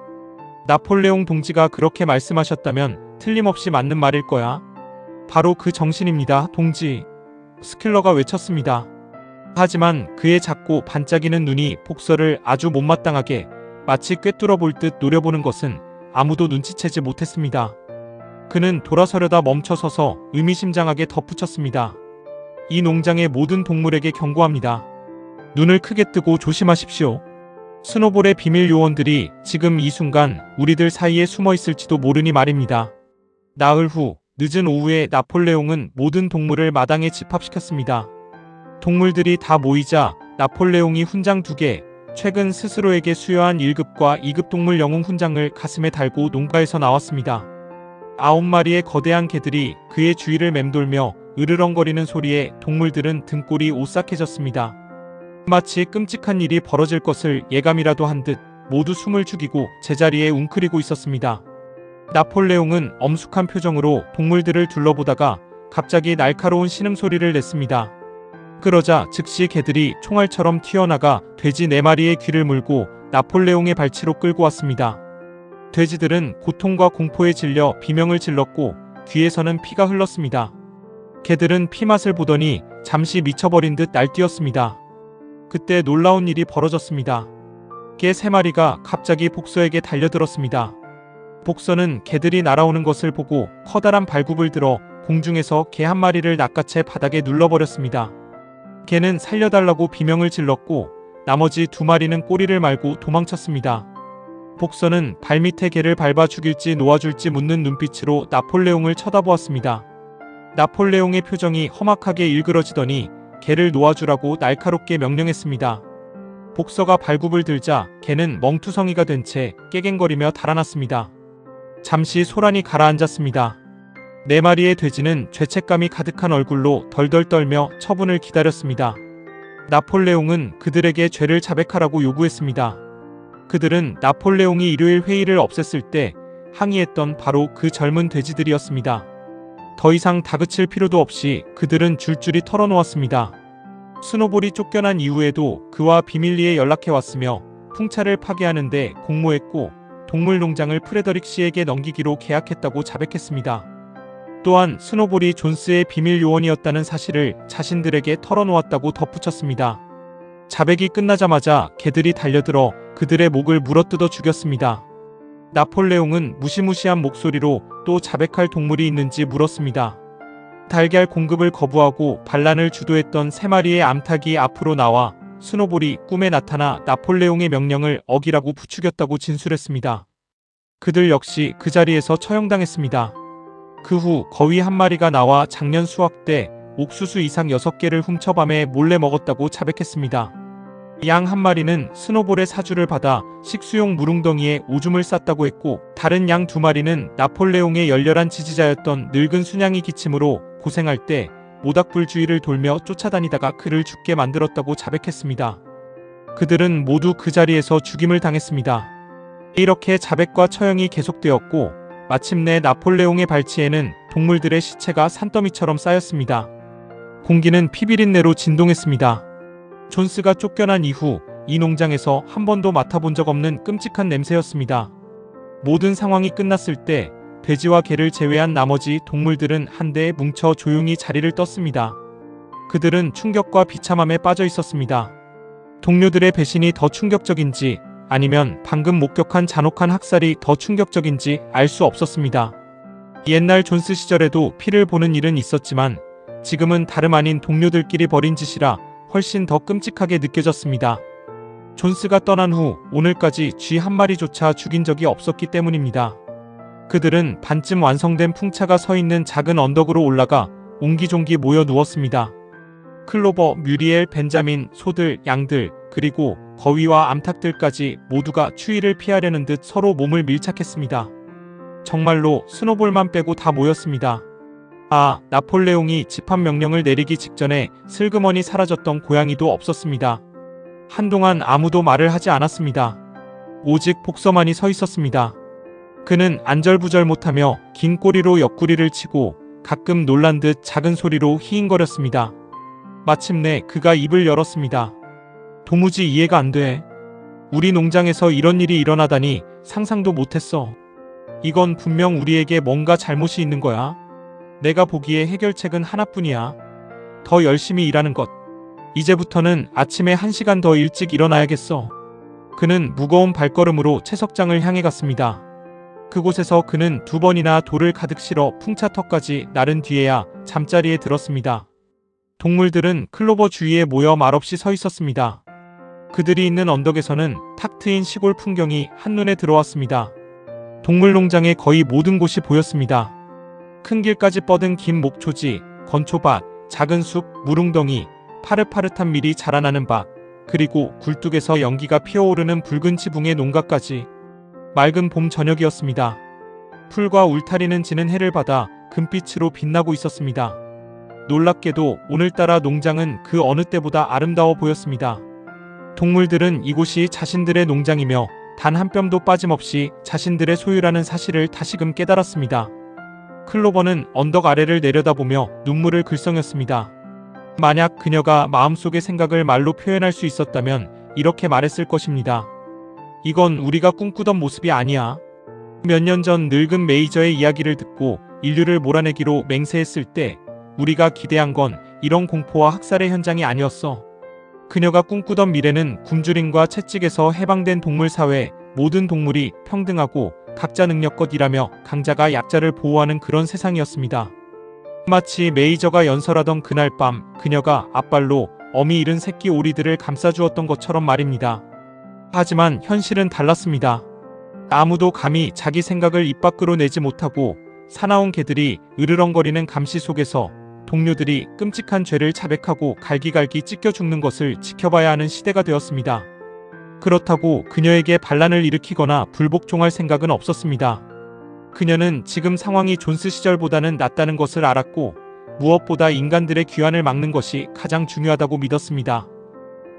나폴레옹 동지가 그렇게 말씀하셨다면 틀림없이 맞는 말일 거야. 바로 그 정신입니다, 동지. 스킬러가 외쳤습니다. 하지만 그의 작고 반짝이는 눈이 복서를 아주 못마땅하게 마치 꿰뚫어 볼 듯 노려보는 것은 아무도 눈치채지 못했습니다. 그는 돌아서려다 멈춰서서 의미심장하게 덧붙였습니다. 이 농장의 모든 동물에게 경고합니다. 눈을 크게 뜨고 조심하십시오. 스노볼의 비밀 요원들이 지금 이 순간 우리들 사이에 숨어 있을지도 모르니 말입니다. 나흘 후 늦은 오후에 나폴레옹은 모든 동물을 마당에 집합시켰습니다. 동물들이 다 모이자 나폴레옹이 훈장 2개, 최근 스스로에게 수여한 1급과 2급 동물 영웅 훈장을 가슴에 달고 농가에서 나왔습니다. 9마리의 거대한 개들이 그의 주위를 맴돌며 으르렁거리는 소리에 동물들은 등골이 오싹해졌습니다. 마치 끔찍한 일이 벌어질 것을 예감이라도 한 듯 모두 숨을 죽이고 제자리에 웅크리고 있었습니다. 나폴레옹은 엄숙한 표정으로 동물들을 둘러보다가 갑자기 날카로운 신음소리를 냈습니다. 그러자 즉시 개들이 총알처럼 튀어나가 돼지 4마리의 귀를 물고 나폴레옹의 발치로 끌고 왔습니다. 돼지들은 고통과 공포에 질려 비명을 질렀고 귀에서는 피가 흘렀습니다. 개들은 피맛을 보더니 잠시 미쳐버린 듯 날뛰었습니다. 그때 놀라운 일이 벌어졌습니다. 개 3마리가 갑자기 복서에게 달려들었습니다. 복서는 개들이 날아오는 것을 보고 커다란 발굽을 들어 공중에서 개 1마리를 낚아채 바닥에 눌러버렸습니다. 개는 살려달라고 비명을 질렀고 나머지 두 마리는 꼬리를 말고 도망쳤습니다. 복서는 발밑에 개를 밟아 죽일지 놓아줄지 묻는 눈빛으로 나폴레옹을 쳐다보았습니다. 나폴레옹의 표정이 험악하게 일그러지더니 개를 놓아주라고 날카롭게 명령했습니다. 복서가 발굽을 들자 개는 멍투성이가 된 채 깨갱거리며 달아났습니다. 잠시 소란이 가라앉았습니다. 네 마리의 돼지는 죄책감이 가득한 얼굴로 덜덜 떨며 처분을 기다렸습니다. 나폴레옹은 그들에게 죄를 자백하라고 요구했습니다. 그들은 나폴레옹이 일요일 회의를 없앴을 때 항의했던 바로 그 젊은 돼지들이었습니다. 더 이상 다그칠 필요도 없이 그들은 줄줄이 털어놓았습니다. 스노볼이 쫓겨난 이후에도 그와 비밀리에 연락해왔으며 풍차를 파괴하는데 공모했고 동물농장을 프레더릭 씨에게 넘기기로 계약했다고 자백했습니다. 또한 스노볼이 존스의 비밀 요원이었다는 사실을 자신들에게 털어놓았다고 덧붙였습니다. 자백이 끝나자마자 개들이 달려들어 그들의 목을 물어뜯어 죽였습니다. 나폴레옹은 무시무시한 목소리로 또 자백할 동물이 있는지 물었습니다. 달걀 공급을 거부하고 반란을 주도했던 세 마리의 암탉이 앞으로 나와 스노볼이 꿈에 나타나 나폴레옹의 명령을 어기라고 부추겼다고 진술했습니다. 그들 역시 그 자리에서 처형당했습니다. 그 후 거위 한 마리가 나와 작년 수확 때 옥수수 이상 6개를 훔쳐 밤에 몰래 먹었다고 자백했습니다. 양 한 마리는 스노볼의 사주를 받아 식수용 무릉덩이에 오줌을 쌌다고 했고 다른 양 두 마리는 나폴레옹의 열렬한 지지자였던 늙은 순양이 기침으로 고생할 때 모닥불 주위를 돌며 쫓아다니다가 그를 죽게 만들었다고 자백했습니다. 그들은 모두 그 자리에서 죽임을 당했습니다. 이렇게 자백과 처형이 계속되었고 마침내 나폴레옹의 발치에는 동물들의 시체가 산더미처럼 쌓였습니다. 공기는 피비린내로 진동했습니다. 존스가 쫓겨난 이후 이 농장에서 한 번도 맡아본 적 없는 끔찍한 냄새였습니다. 모든 상황이 끝났을 때 돼지와 개를 제외한 나머지 동물들은 한데에 뭉쳐 조용히 자리를 떴습니다. 그들은 충격과 비참함에 빠져 있었습니다. 동료들의 배신이 더 충격적인지 아니면 방금 목격한 잔혹한 학살이 더 충격적인지 알 수 없었습니다. 옛날 존스 시절에도 피를 보는 일은 있었지만 지금은 다름 아닌 동료들끼리 벌인 짓이라 훨씬 더 끔찍하게 느껴졌습니다. 존스가 떠난 후 오늘까지 쥐 한 마리조차 죽인 적이 없었기 때문입니다. 그들은 반쯤 완성된 풍차가 서 있는 작은 언덕으로 올라가 옹기종기 모여 누웠습니다. 클로버, 뮤리엘, 벤자민, 소들, 양들, 그리고 거위와 암탉들까지 모두가 추위를 피하려는 듯 서로 몸을 밀착했습니다. 정말로 스노볼만 빼고 다 모였습니다. 나폴레옹이 집합명령을 내리기 직전에 슬그머니 사라졌던 고양이도 없었습니다. 한동안 아무도 말을 하지 않았습니다. 오직 복서만이 서 있었습니다. 그는 안절부절 못하며 긴 꼬리로 옆구리를 치고 가끔 놀란 듯 작은 소리로 히잉거렸습니다. 마침내 그가 입을 열었습니다. 도무지 이해가 안 돼. 우리 농장에서 이런 일이 일어나다니 상상도 못했어. 이건 분명 우리에게 뭔가 잘못이 있는 거야. 내가 보기에 해결책은 하나뿐이야. 더 열심히 일하는 것. 이제부터는 아침에 1시간 더 일찍 일어나야겠어. 그는 무거운 발걸음으로 채석장을 향해 갔습니다. 그곳에서 그는 2번이나 돌을 가득 실어 풍차턱까지 나른 뒤에야 잠자리에 들었습니다. 동물들은 클로버 주위에 모여 말없이 서 있었습니다. 그들이 있는 언덕에서는 탁 트인 시골 풍경이 한눈에 들어왔습니다. 동물농장의 거의 모든 곳이 보였습니다. 큰 길까지 뻗은 긴 목초지, 건초밭, 작은 숲, 무릉덩이, 파릇파릇한 밀이 자라나는 밭, 그리고 굴뚝에서 연기가 피어오르는 붉은 지붕의 농가까지. 맑은 봄 저녁이었습니다. 풀과 울타리는 지는 해를 받아 금빛으로 빛나고 있었습니다. 놀랍게도 오늘따라 농장은 그 어느 때보다 아름다워 보였습니다. 동물들은 이곳이 자신들의 농장이며 단 한 뼘도 빠짐없이 자신들의 소유라는 사실을 다시금 깨달았습니다. 클로버는 언덕 아래를 내려다보며 눈물을 글썽였습니다. 만약 그녀가 마음속의 생각을 말로 표현할 수 있었다면 이렇게 말했을 것입니다. 이건 우리가 꿈꾸던 모습이 아니야. 몇 년 전 늙은 메이저의 이야기를 듣고 인류를 몰아내기로 맹세했을 때 우리가 기대한 건 이런 공포와 학살의 현장이 아니었어. 그녀가 꿈꾸던 미래는 굶주림과 채찍에서 해방된 동물사회, 모든 동물이 평등하고 각자 능력껏 일하며 강자가 약자를 보호하는 그런 세상이었습니다. 마치 메이저가 연설하던 그날 밤 그녀가 앞발로 어미 잃은 새끼 오리들을 감싸주었던 것처럼 말입니다. 하지만 현실은 달랐습니다. 아무도 감히 자기 생각을 입 밖으로 내지 못하고 사나운 개들이 으르렁거리는 감시 속에서 동료들이 끔찍한 죄를 자백하고 갈기갈기 찢겨 죽는 것을 지켜봐야 하는 시대가 되었습니다. 그렇다고 그녀에게 반란을 일으키거나 불복종할 생각은 없었습니다. 그녀는 지금 상황이 존스 시절보다는 낫다는 것을 알았고 무엇보다 인간들의 귀환을 막는 것이 가장 중요하다고 믿었습니다.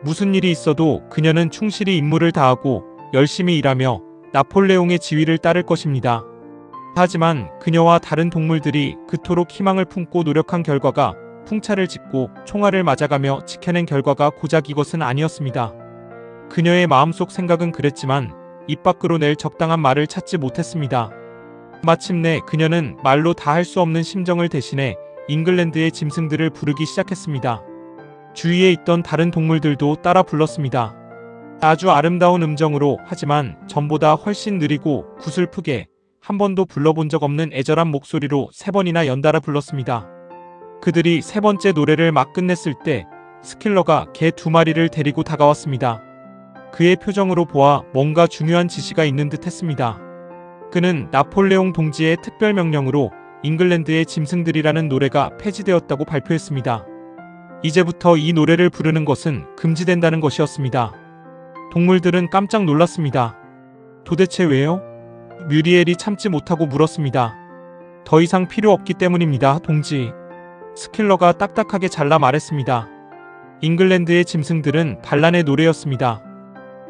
무슨 일이 있어도 그녀는 충실히 임무를 다하고 열심히 일하며 나폴레옹의 지휘를 따를 것입니다. 하지만 그녀와 다른 동물들이 그토록 희망을 품고 노력한 결과가 풍차를 짓고 총알을 맞아가며 지켜낸 결과가 고작 이것은 아니었습니다. 그녀의 마음속 생각은 그랬지만 입 밖으로 낼 적당한 말을 찾지 못했습니다. 마침내 그녀는 말로 다 할 수 없는 심정을 대신해 잉글랜드의 짐승들을 부르기 시작했습니다. 주위에 있던 다른 동물들도 따라 불렀습니다. 아주 아름다운 음정으로, 하지만 전보다 훨씬 느리고 구슬프게 한 번도 불러본 적 없는 애절한 목소리로 3번이나 연달아 불렀습니다. 그들이 3번째 노래를 막 끝냈을 때 스킬러가 개 2마리를 데리고 다가왔습니다. 그의 표정으로 보아 뭔가 중요한 지시가 있는 듯 했습니다. 그는 나폴레옹 동지의 특별 명령으로 잉글랜드의 짐승들이라는 노래가 폐지되었다고 발표했습니다. 이제부터 이 노래를 부르는 것은 금지된다는 것이었습니다. 동물들은 깜짝 놀랐습니다. 도대체 왜요? 뮤리엘이 참지 못하고 물었습니다. 더 이상 필요 없기 때문입니다, 동지. 스킬러가 딱딱하게 잘라 말했습니다. 잉글랜드의 짐승들은 반란의 노래였습니다.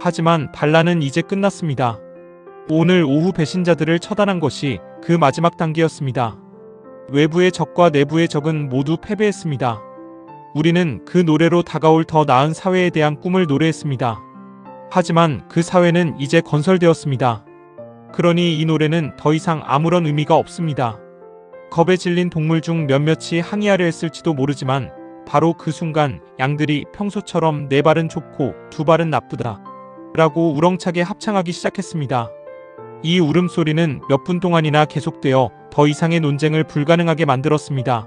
하지만 반란은 이제 끝났습니다. 오늘 오후 배신자들을 처단한 것이 그 마지막 단계였습니다. 외부의 적과 내부의 적은 모두 패배했습니다. 우리는 그 노래로 다가올 더 나은 사회에 대한 꿈을 노래했습니다. 하지만 그 사회는 이제 건설되었습니다. 그러니 이 노래는 더 이상 아무런 의미가 없습니다. 겁에 질린 동물 중 몇몇이 항의하려 했을지도 모르지만 바로 그 순간 양들이 평소처럼 4발은 좋고 2발은 나쁘다 라고 우렁차게 합창하기 시작했습니다. 이 울음소리는 몇 분 동안이나 계속되어 더 이상의 논쟁을 불가능하게 만들었습니다.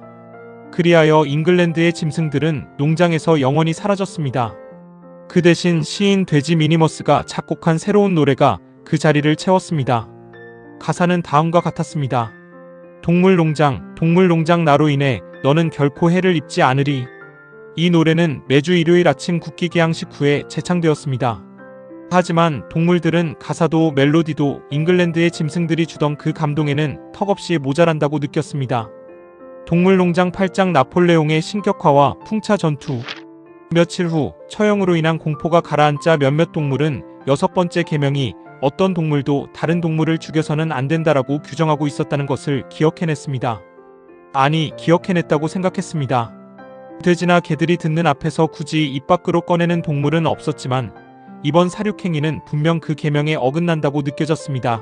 그리하여 잉글랜드의 짐승들은 농장에서 영원히 사라졌습니다. 그 대신 시인 돼지 미니머스가 작곡한 새로운 노래가 그 자리를 채웠습니다. 가사는 다음과 같았습니다. 동물농장 나로 인해 너는 결코 해를 입지 않으리. 이 노래는 매주 일요일 아침 국기 개항식 후에 재창되었습니다. 하지만 동물들은 가사도 멜로디도 잉글랜드의 짐승들이 주던 그 감동에는 턱없이 모자란다고 느꼈습니다. 동물농장 8장 나폴레옹의 신격화와 풍차 전투. 며칠 후 처형으로 인한 공포가 가라앉자 몇몇 동물은 6번째 계명이 어떤 동물도 다른 동물을 죽여서는 안 된다라고 규정하고 있었다는 것을 기억해냈습니다. 아니, 기억해냈다고 생각했습니다. 돼지나 개들이 듣는 앞에서 굳이 입 밖으로 꺼내는 동물은 없었지만 이번 사륙행위는 분명 그 계명에 어긋난다고 느껴졌습니다.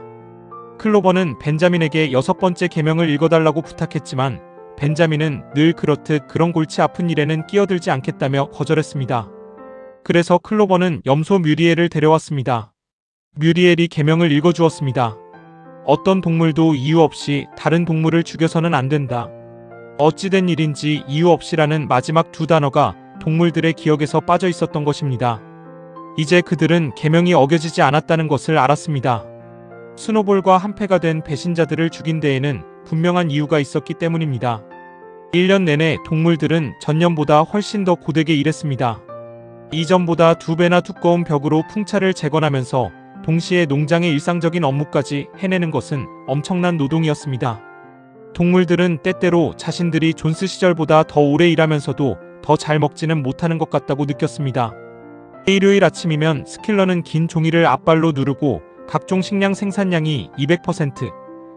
클로버는 벤자민에게 6번째 계명을 읽어달라고 부탁했지만 벤자민은 늘 그렇듯 그런 골치 아픈 일에는 끼어들지 않겠다며 거절했습니다. 그래서 클로버는 염소 뮤리엘을 데려왔습니다. 뮤리엘이 계명을 읽어주었습니다. 어떤 동물도 이유 없이 다른 동물을 죽여서는 안 된다. 어찌된 일인지 이유 없이라는 마지막 2단어가 동물들의 기억에서 빠져 있었던 것입니다. 이제 그들은 계명이 어겨지지 않았다는 것을 알았습니다. 스노볼과 한패가 된 배신자들을 죽인 데에는 분명한 이유가 있었기 때문입니다. 1년 내내 동물들은 전년보다 훨씬 더 고되게 일했습니다. 이전보다 2배나 두꺼운 벽으로 풍차를 재건하면서 동시에 농장의 일상적인 업무까지 해내는 것은 엄청난 노동이었습니다. 동물들은 때때로 자신들이 존스 시절보다 더 오래 일하면서도 더 잘 먹지는 못하는 것 같다고 느꼈습니다. 일요일 아침이면 스킬러는 긴 종이를 앞발로 누르고 각종 식량 생산량이 200%,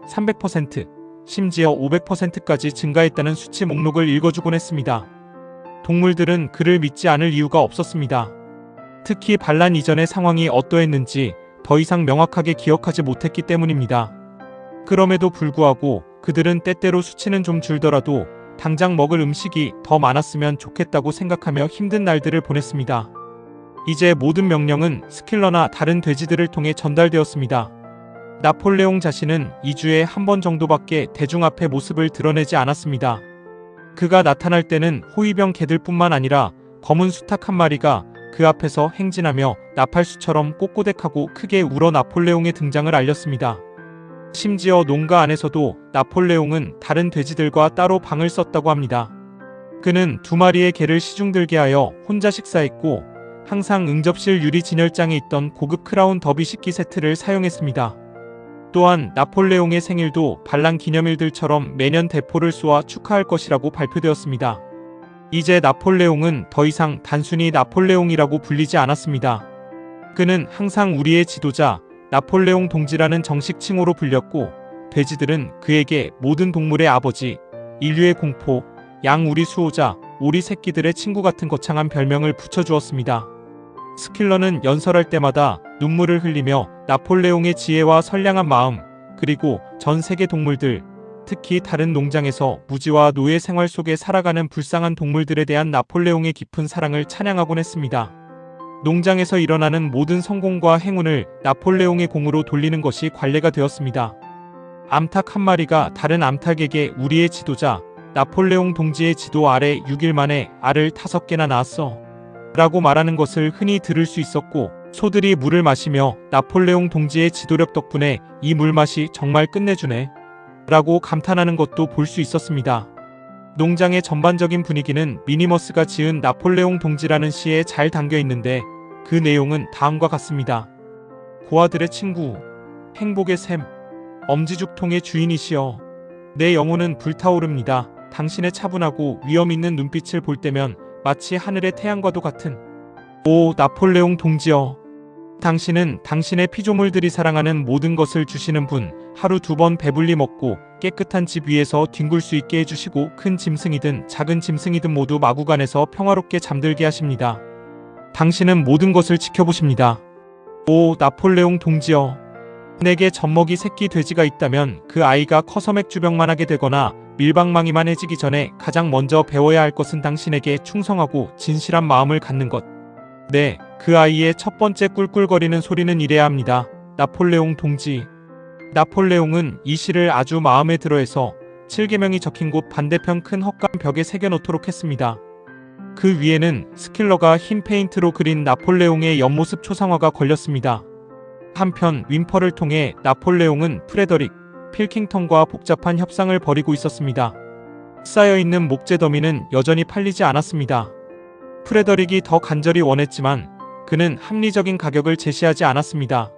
300%, 심지어 500%까지 증가했다는 수치 목록을 읽어주곤 했습니다. 동물들은 그를 믿지 않을 이유가 없었습니다. 특히 반란 이전의 상황이 어떠했는지 더 이상 명확하게 기억하지 못했기 때문입니다. 그럼에도 불구하고 그들은 때때로 수치는 좀 줄더라도 당장 먹을 음식이 더 많았으면 좋겠다고 생각하며 힘든 날들을 보냈습니다. 이제 모든 명령은 스킬러나 다른 돼지들을 통해 전달되었습니다. 나폴레옹 자신은 2주에 한 번 정도밖에 대중 앞에 모습을 드러내지 않았습니다. 그가 나타날 때는 호위병 개들뿐만 아니라 검은 수탉 한 마리가 그 앞에서 행진하며 나팔수처럼 꼿꼿하고 크게 울어 나폴레옹의 등장을 알렸습니다. 심지어 농가 안에서도 나폴레옹은 다른 돼지들과 따로 방을 썼다고 합니다. 그는 2마리의 개를 시중들게 하여 혼자 식사했고 항상 응접실 유리 진열장에 있던 고급 크라운 더비 식기 세트를 사용했습니다. 또한 나폴레옹의 생일도 반란 기념일들처럼 매년 대포를 쏘아 축하할 것이라고 발표되었습니다. 이제 나폴레옹은 더 이상 단순히 나폴레옹이라고 불리지 않았습니다. 그는 항상 우리의 지도자, 나폴레옹 동지라는 정식 칭호로 불렸고 돼지들은 그에게 모든 동물의 아버지, 인류의 공포, 양 우리 수호자, 오리 새끼들의 친구 같은 거창한 별명을 붙여주었습니다. 스킬러는 연설할 때마다 눈물을 흘리며 나폴레옹의 지혜와 선량한 마음, 그리고 전 세계 동물들, 특히 다른 농장에서 무지와 노예 생활 속에 살아가는 불쌍한 동물들에 대한 나폴레옹의 깊은 사랑을 찬양하곤 했습니다. 농장에서 일어나는 모든 성공과 행운을 나폴레옹의 공으로 돌리는 것이 관례가 되었습니다. 암탉 한 마리가 다른 암탉에게 우리의 지도자, 나폴레옹 동지의 지도 아래 6일 만에 알을 5개나 낳았어 라고 말하는 것을 흔히 들을 수 있었고, 소들이 물을 마시며 나폴레옹 동지의 지도력 덕분에 이 물맛이 정말 끝내주네 라고 감탄하는 것도 볼 수 있었습니다. 농장의 전반적인 분위기는 미니머스가 지은 나폴레옹 동지라는 시에 잘 담겨 있는데 그 내용은 다음과 같습니다. 고아들의 친구, 행복의 샘, 엄지죽통의 주인이시여. 내 영혼은 불타오릅니다. 당신의 차분하고 위험 있는 눈빛을 볼 때면 마치 하늘의 태양과도 같은. 오 나폴레옹 동지여. 당신은 당신의 피조물들이 사랑하는 모든 것을 주시는 분, 하루 2번 배불리 먹고 깨끗한 집 위에서 뒹굴 수 있게 해주시고 큰 짐승이든 작은 짐승이든 모두 마구간에서 평화롭게 잠들게 하십니다. 당신은 모든 것을 지켜보십니다. 오 나폴레옹 동지여. 내게 젖먹이 새끼 돼지가 있다면 그 아이가 커서 맥주병만 하게 되거나 밀방망이만 해지기 전에 가장 먼저 배워야 할 것은 당신에게 충성하고 진실한 마음을 갖는 것. 네, 그 아이의 첫 번째 꿀꿀거리는 소리는 이래야 합니다. 나폴레옹 동지. 나폴레옹은 이 시를 아주 마음에 들어해서 7계명이 적힌 곳 반대편 큰 헛간 벽에 새겨놓도록 했습니다. 그 위에는 스킬러가 흰 페인트로 그린 나폴레옹의 옆모습 초상화가 걸렸습니다. 한편 윈퍼를 통해 나폴레옹은 프레더릭, 필킹턴과 복잡한 협상을 벌이고 있었습니다. 쌓여있는 목재 더미는 여전히 팔리지 않았습니다. 프레더릭이 더 간절히 원했지만 그는 합리적인 가격을 제시하지 않았습니다.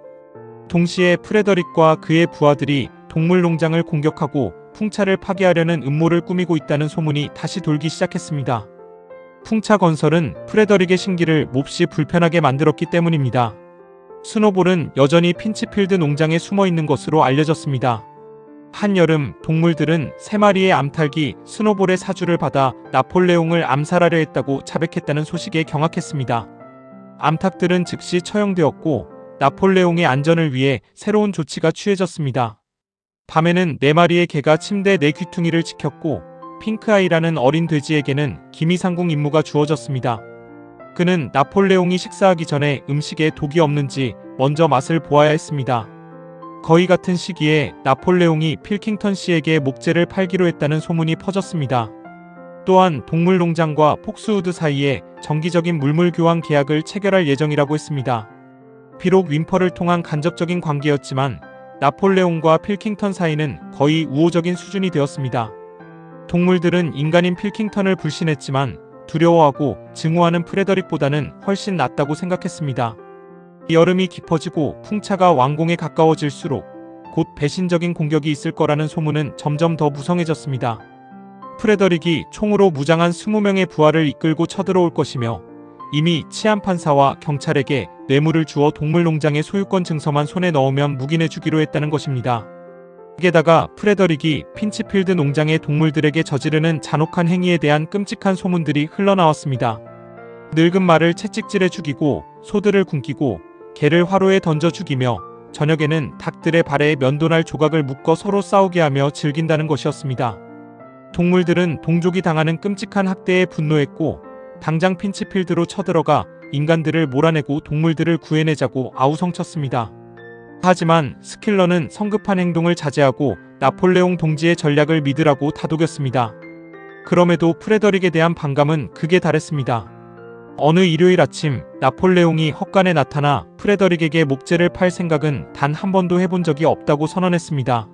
동시에 프레더릭과 그의 부하들이 동물농장을 공격하고 풍차를 파괴하려는 음모를 꾸미고 있다는 소문이 다시 돌기 시작했습니다. 풍차 건설은 프레더릭의 신기를 몹시 불편하게 만들었기 때문입니다. 스노볼은 여전히 핀치필드 농장에 숨어 있는 것으로 알려졌습니다. 한여름 동물들은 3마리의 암탉이 스노볼의 사주를 받아 나폴레옹을 암살하려 했다고 자백했다는 소식에 경악했습니다. 암탉들은 즉시 처형되었고 나폴레옹의 안전을 위해 새로운 조치가 취해졌습니다. 밤에는 4마리의 개가 침대 내 귀퉁이를 지켰고 핑크아이라는 어린 돼지에게는 기미상궁 임무가 주어졌습니다. 그는 나폴레옹이 식사하기 전에 음식에 독이 없는지 먼저 맛을 보아야 했습니다. 거의 같은 시기에 나폴레옹이 필킹턴 씨에게 목재를 팔기로 했다는 소문이 퍼졌습니다. 또한 동물농장과 폭스우드 사이에 정기적인 물물 교환 계약을 체결할 예정이라고 했습니다. 비록 윈퍼를 통한 간접적인 관계였지만 나폴레옹과 필킹턴 사이는 거의 우호적인 수준이 되었습니다. 동물들은 인간인 필킹턴을 불신했지만 두려워하고 증오하는 프레더릭보다는 훨씬 낫다고 생각했습니다. 여름이 깊어지고 풍차가 왕궁에 가까워질수록 곧 배신적인 공격이 있을 거라는 소문은 점점 더 무성해졌습니다. 프레더릭이 총으로 무장한 20명의 부하를 이끌고 쳐들어올 것이며 이미 치안판사와 경찰에게 뇌물을 주어 동물농장의 소유권 증서만 손에 넣으면 묵인해주기로 했다는 것입니다. 게다가 프레더릭이 핀치필드 농장의 동물들에게 저지르는 잔혹한 행위에 대한 끔찍한 소문들이 흘러나왔습니다. 늙은 말을 채찍질해 죽이고 소들을 굶기고 개를 화로에 던져 죽이며 저녁에는 닭들의 발에 면도날 조각을 묶어 서로 싸우게 하며 즐긴다는 것이었습니다. 동물들은 동족이 당하는 끔찍한 학대에 분노했고 당장 핀치필드로 쳐들어가 인간들을 몰아내고 동물들을 구해내자고 아우성쳤습니다. 하지만 스킬러는 성급한 행동을 자제하고 나폴레옹 동지의 전략을 믿으라고 다독였습니다. 그럼에도 프레더릭에 대한 반감은 극에 달했습니다. 어느 일요일 아침 나폴레옹이 헛간에 나타나 프레더릭에게 목재를 팔 생각은 단 한 번도 해본 적이 없다고 선언했습니다.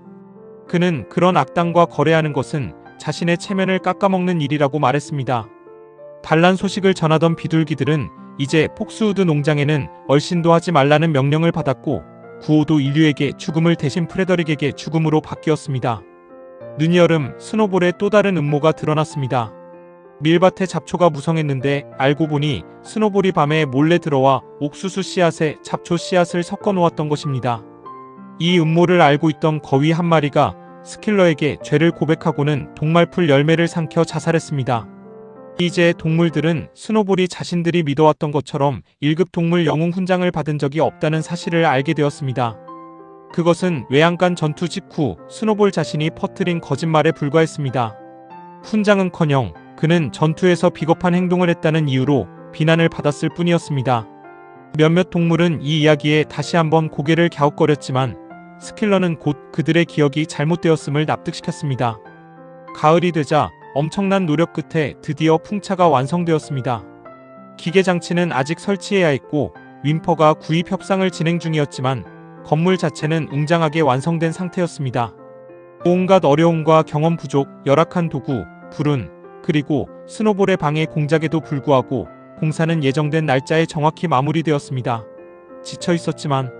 그는 그런 악당과 거래하는 것은 자신의 체면을 깎아먹는 일이라고 말했습니다. 반란 소식을 전하던 비둘기들은 이제 폭스우드 농장에는 얼씬도 하지 말라는 명령을 받았고 구호도 인류에게 죽음을 대신 프레더릭에게 죽음으로 바뀌었습니다. 늦여름 스노볼의 또 다른 음모가 드러났습니다. 밀밭에 잡초가 무성했는데 알고 보니 스노볼이 밤에 몰래 들어와 옥수수 씨앗에 잡초 씨앗을 섞어 놓았던 것입니다. 이 음모를 알고 있던 거위 한 마리가 스킬러에게 죄를 고백하고는 동말풀 열매를 삼켜 자살했습니다. 이제 동물들은 스노볼이 자신들이 믿어왔던 것처럼 1급 동물 영웅 훈장을 받은 적이 없다는 사실을 알게 되었습니다. 그것은 외양간 전투 직후 스노볼 자신이 퍼뜨린 거짓말에 불과했습니다. 훈장은커녕 그는 전투에서 비겁한 행동을 했다는 이유로 비난을 받았을 뿐이었습니다. 몇몇 동물은 이 이야기에 다시 한번 고개를 갸웃거렸지만 스킬러는 곧 그들의 기억이 잘못되었음을 납득시켰습니다. 가을이 되자 엄청난 노력 끝에 드디어 풍차가 완성되었습니다. 기계장치는 아직 설치해야 했고 윈퍼가 구입 협상을 진행 중이었지만 건물 자체는 웅장하게 완성된 상태였습니다. 온갖 어려움과 경험 부족, 열악한 도구, 불운, 그리고 스노볼의 방해 공작에도 불구하고 공사는 예정된 날짜에 정확히 마무리되었습니다. 지쳐 있었지만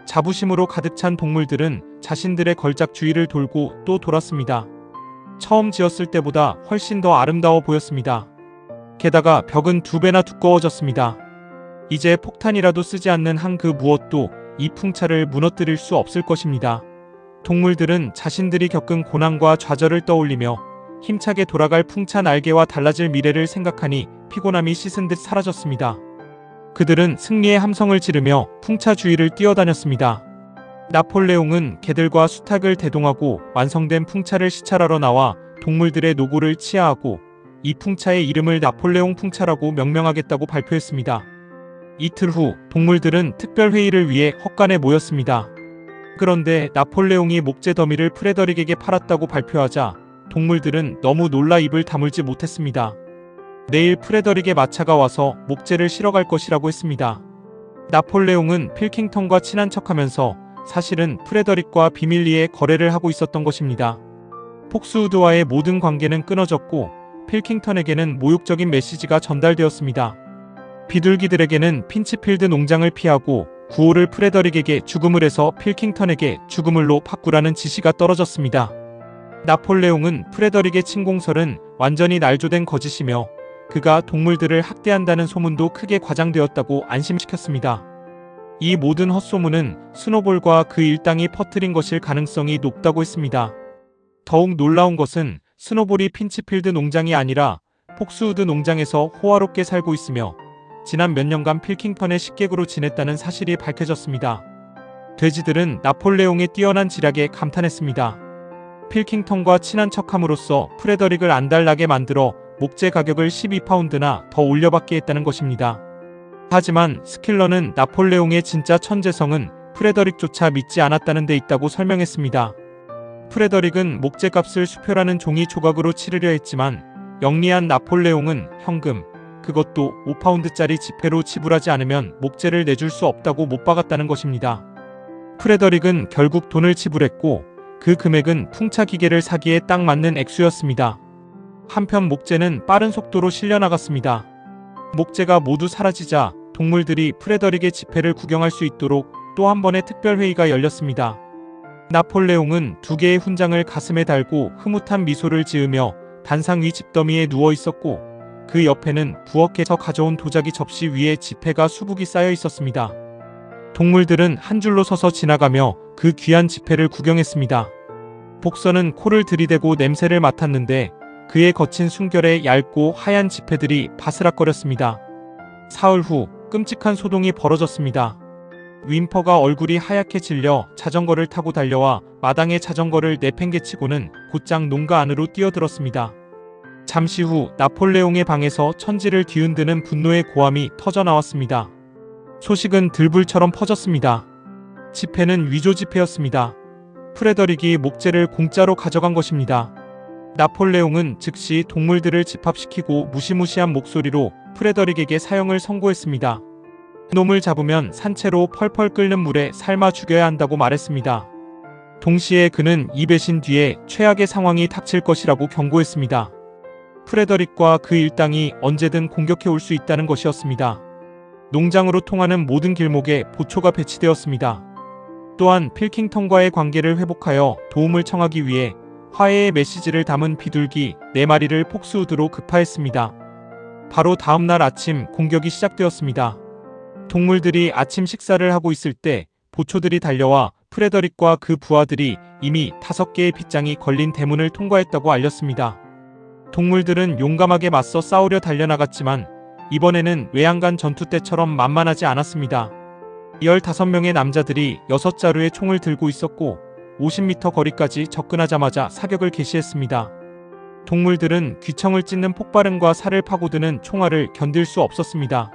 자부심으로 가득 찬 동물들은 자신들의 걸작 주위를 돌고 또 돌았습니다. 처음 지었을 때보다 훨씬 더 아름다워 보였습니다. 게다가 벽은 2배나 두꺼워졌습니다. 이제 폭탄이라도 쓰지 않는 한 그 무엇도 이 풍차를 무너뜨릴 수 없을 것입니다. 동물들은 자신들이 겪은 고난과 좌절을 떠올리며 힘차게 돌아갈 풍차 날개와 달라질 미래를 생각하니 피곤함이 씻은 듯 사라졌습니다. 그들은 승리의 함성을 지르며 풍차 주위를 뛰어다녔습니다. 나폴레옹은 개들과 수탉을 대동하고 완성된 풍차를 시찰하러 나와 동물들의 노고를 치하하고 이 풍차의 이름을 나폴레옹 풍차라고 명명하겠다고 발표했습니다. 이틀 후 동물들은 특별회의를 위해 헛간에 모였습니다. 그런데 나폴레옹이 목재 더미를 프레더릭에게 팔았다고 발표하자 동물들은 너무 놀라 입을 다물지 못했습니다. 내일 프레더릭의 마차가 와서 목재를 실어갈 것이라고 했습니다. 나폴레옹은 필킹턴과 친한 척하면서 사실은 프레더릭과 비밀리에 거래를 하고 있었던 것입니다. 폭스우드와의 모든 관계는 끊어졌고 필킹턴에게는 모욕적인 메시지가 전달되었습니다. 비둘기들에게는 핀치필드 농장을 피하고 구호를 프레더릭에게 죽음을 해서 필킹턴에게 죽음을로 바꾸라는 지시가 떨어졌습니다. 나폴레옹은 프레더릭의 침공설은 완전히 날조된 거짓이며 그가 동물들을 학대한다는 소문도 크게 과장되었다고 안심시켰습니다. 이 모든 헛소문은 스노볼과 그 일당이 퍼뜨린 것일 가능성이 높다고 했습니다. 더욱 놀라운 것은 스노볼이 핀치필드 농장이 아니라 폭스우드 농장에서 호화롭게 살고 있으며 지난 몇 년간 필킹턴의 식객으로 지냈다는 사실이 밝혀졌습니다. 돼지들은 나폴레옹의 뛰어난 지략에 감탄했습니다. 필킹턴과 친한 척함으로써 프레더릭을 안달나게 만들어 목재 가격을 12파운드나 더 올려받게 했다는 것입니다. 하지만 스킬러는 나폴레옹의 진짜 천재성은 프레더릭조차 믿지 않았다는 데 있다고 설명했습니다. 프레더릭은 목재값을 수표라는 종이 조각으로 치르려 했지만 영리한 나폴레옹은 현금, 그것도 5파운드짜리 지폐로 지불하지 않으면 목재를 내줄 수 없다고 못 박았다는 것입니다. 프레더릭은 결국 돈을 지불했고 그 금액은 풍차 기계를 사기에 딱 맞는 액수였습니다. 한편 목재는 빠른 속도로 실려나갔습니다. 목재가 모두 사라지자 동물들이 프레더릭의 지폐를 구경할 수 있도록 또 한 번의 특별회의가 열렸습니다. 나폴레옹은 2개의 훈장을 가슴에 달고 흐뭇한 미소를 지으며 단상 위 집더미에 누워 있었고 그 옆에는 부엌에서 가져온 도자기 접시 위에 지폐가 수북이 쌓여 있었습니다. 동물들은 한 줄로 서서 지나가며 그 귀한 지폐를 구경했습니다. 복선은 코를 들이대고 냄새를 맡았는데 그의 거친 숨결에 얇고 하얀 지폐들이 바스락거렸습니다. 사흘 후 끔찍한 소동이 벌어졌습니다. 윈퍼가 얼굴이 하얗게 질려 자전거를 타고 달려와 마당에 자전거를 내팽개치고는 곧장 농가 안으로 뛰어들었습니다. 잠시 후 나폴레옹의 방에서 천지를 뒤흔드는 분노의 고함이 터져나왔습니다. 소식은 들불처럼 퍼졌습니다. 지폐는 위조 지폐였습니다. 프레더릭이 목재를 공짜로 가져간 것입니다. 나폴레옹은 즉시 동물들을 집합시키고 무시무시한 목소리로 프레더릭에게 사형을 선고했습니다. 놈을 잡으면 산채로 펄펄 끓는 물에 삶아 죽여야 한다고 말했습니다. 동시에 그는 이 배신 뒤에 최악의 상황이 닥칠 것이라고 경고했습니다. 프레더릭과 그 일당이 언제든 공격해 올 수 있다는 것이었습니다. 농장으로 통하는 모든 길목에 보초가 배치되었습니다. 또한 필킹턴과의 관계를 회복하여 도움을 청하기 위해 화해의 메시지를 담은 비둘기 4마리를 폭스우드로 급파했습니다. 바로 다음날 아침 공격이 시작되었습니다. 동물들이 아침 식사를 하고 있을 때 보초들이 달려와 프레더릭과 그 부하들이 이미 5개의 빗장이 걸린 대문을 통과했다고 알렸습니다. 동물들은 용감하게 맞서 싸우려 달려나갔지만 이번에는 외양간 전투 때처럼 만만하지 않았습니다. 15명의 남자들이 6자루의 총을 들고 있었고 50m 거리까지 접근하자마자 사격을 개시했습니다. 동물들은 귀청을 찢는 폭발음과 살을 파고드는 총알을 견딜 수 없었습니다.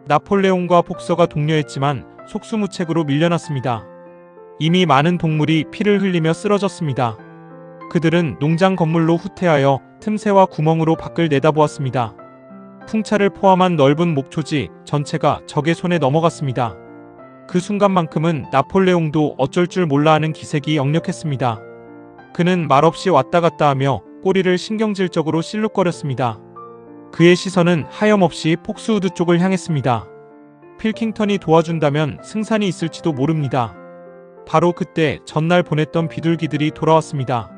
나폴레옹과 복서가 독려했지만 속수무책으로 밀려났습니다. 이미 많은 동물이 피를 흘리며 쓰러졌습니다. 그들은 농장 건물로 후퇴하여 틈새와 구멍으로 밖을 내다보았습니다. 풍차를 포함한 넓은 목초지 전체가 적의 손에 넘어갔습니다. 그 순간만큼은 나폴레옹도 어쩔 줄 몰라 하는 기색이 역력했습니다. 그는 말없이 왔다 갔다 하며 꼬리를 신경질적으로 실룩거렸습니다. 그의 시선은 하염없이 폭스우드 쪽을 향했습니다. 필킹턴이 도와준다면 승산이 있을지도 모릅니다. 바로 그때 전날 보냈던 비둘기들이 돌아왔습니다.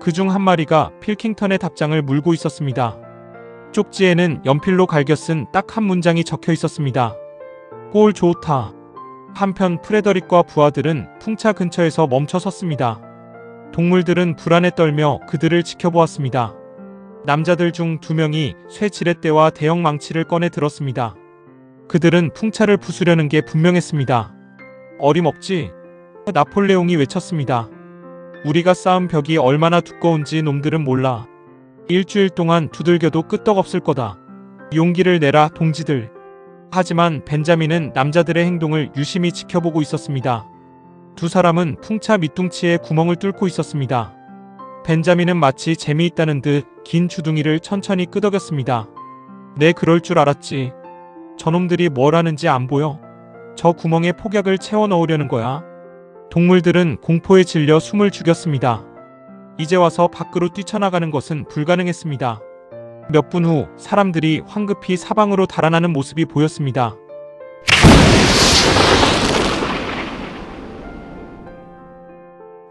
그중 한 마리가 필킹턴의 답장을 물고 있었습니다. 쪽지에는 연필로 갈겨 쓴 딱 한 문장이 적혀 있었습니다. 꼴 좋다. 한편 프레더릭과 부하들은 풍차 근처에서 멈춰 섰습니다. 동물들은 불안에 떨며 그들을 지켜보았습니다. 남자들 중 2명이 쇠 지렛대와 대형 망치를 꺼내 들었습니다. 그들은 풍차를 부수려는 게 분명했습니다. 어림없지? 나폴레옹이 외쳤습니다. 우리가 쌓은 벽이 얼마나 두꺼운지 놈들은 몰라. 일주일 동안 두들겨도 끄떡없을 거다. 용기를 내라, 동지들. 하지만 벤자민은 남자들의 행동을 유심히 지켜보고 있었습니다. 2사람은 풍차 밑둥치에 구멍을 뚫고 있었습니다. 벤자민은 마치 재미있다는 듯 긴 주둥이를 천천히 끄덕였습니다. 내 그럴 줄 알았지. 저놈들이 뭘 하는지 안 보여? 저 구멍에 폭약을 채워 넣으려는 거야. 동물들은 공포에 질려 숨을 죽였습니다. 이제 와서 밖으로 뛰쳐나가는 것은 불가능했습니다. 몇 분 후 사람들이 황급히 사방으로 달아나는 모습이 보였습니다.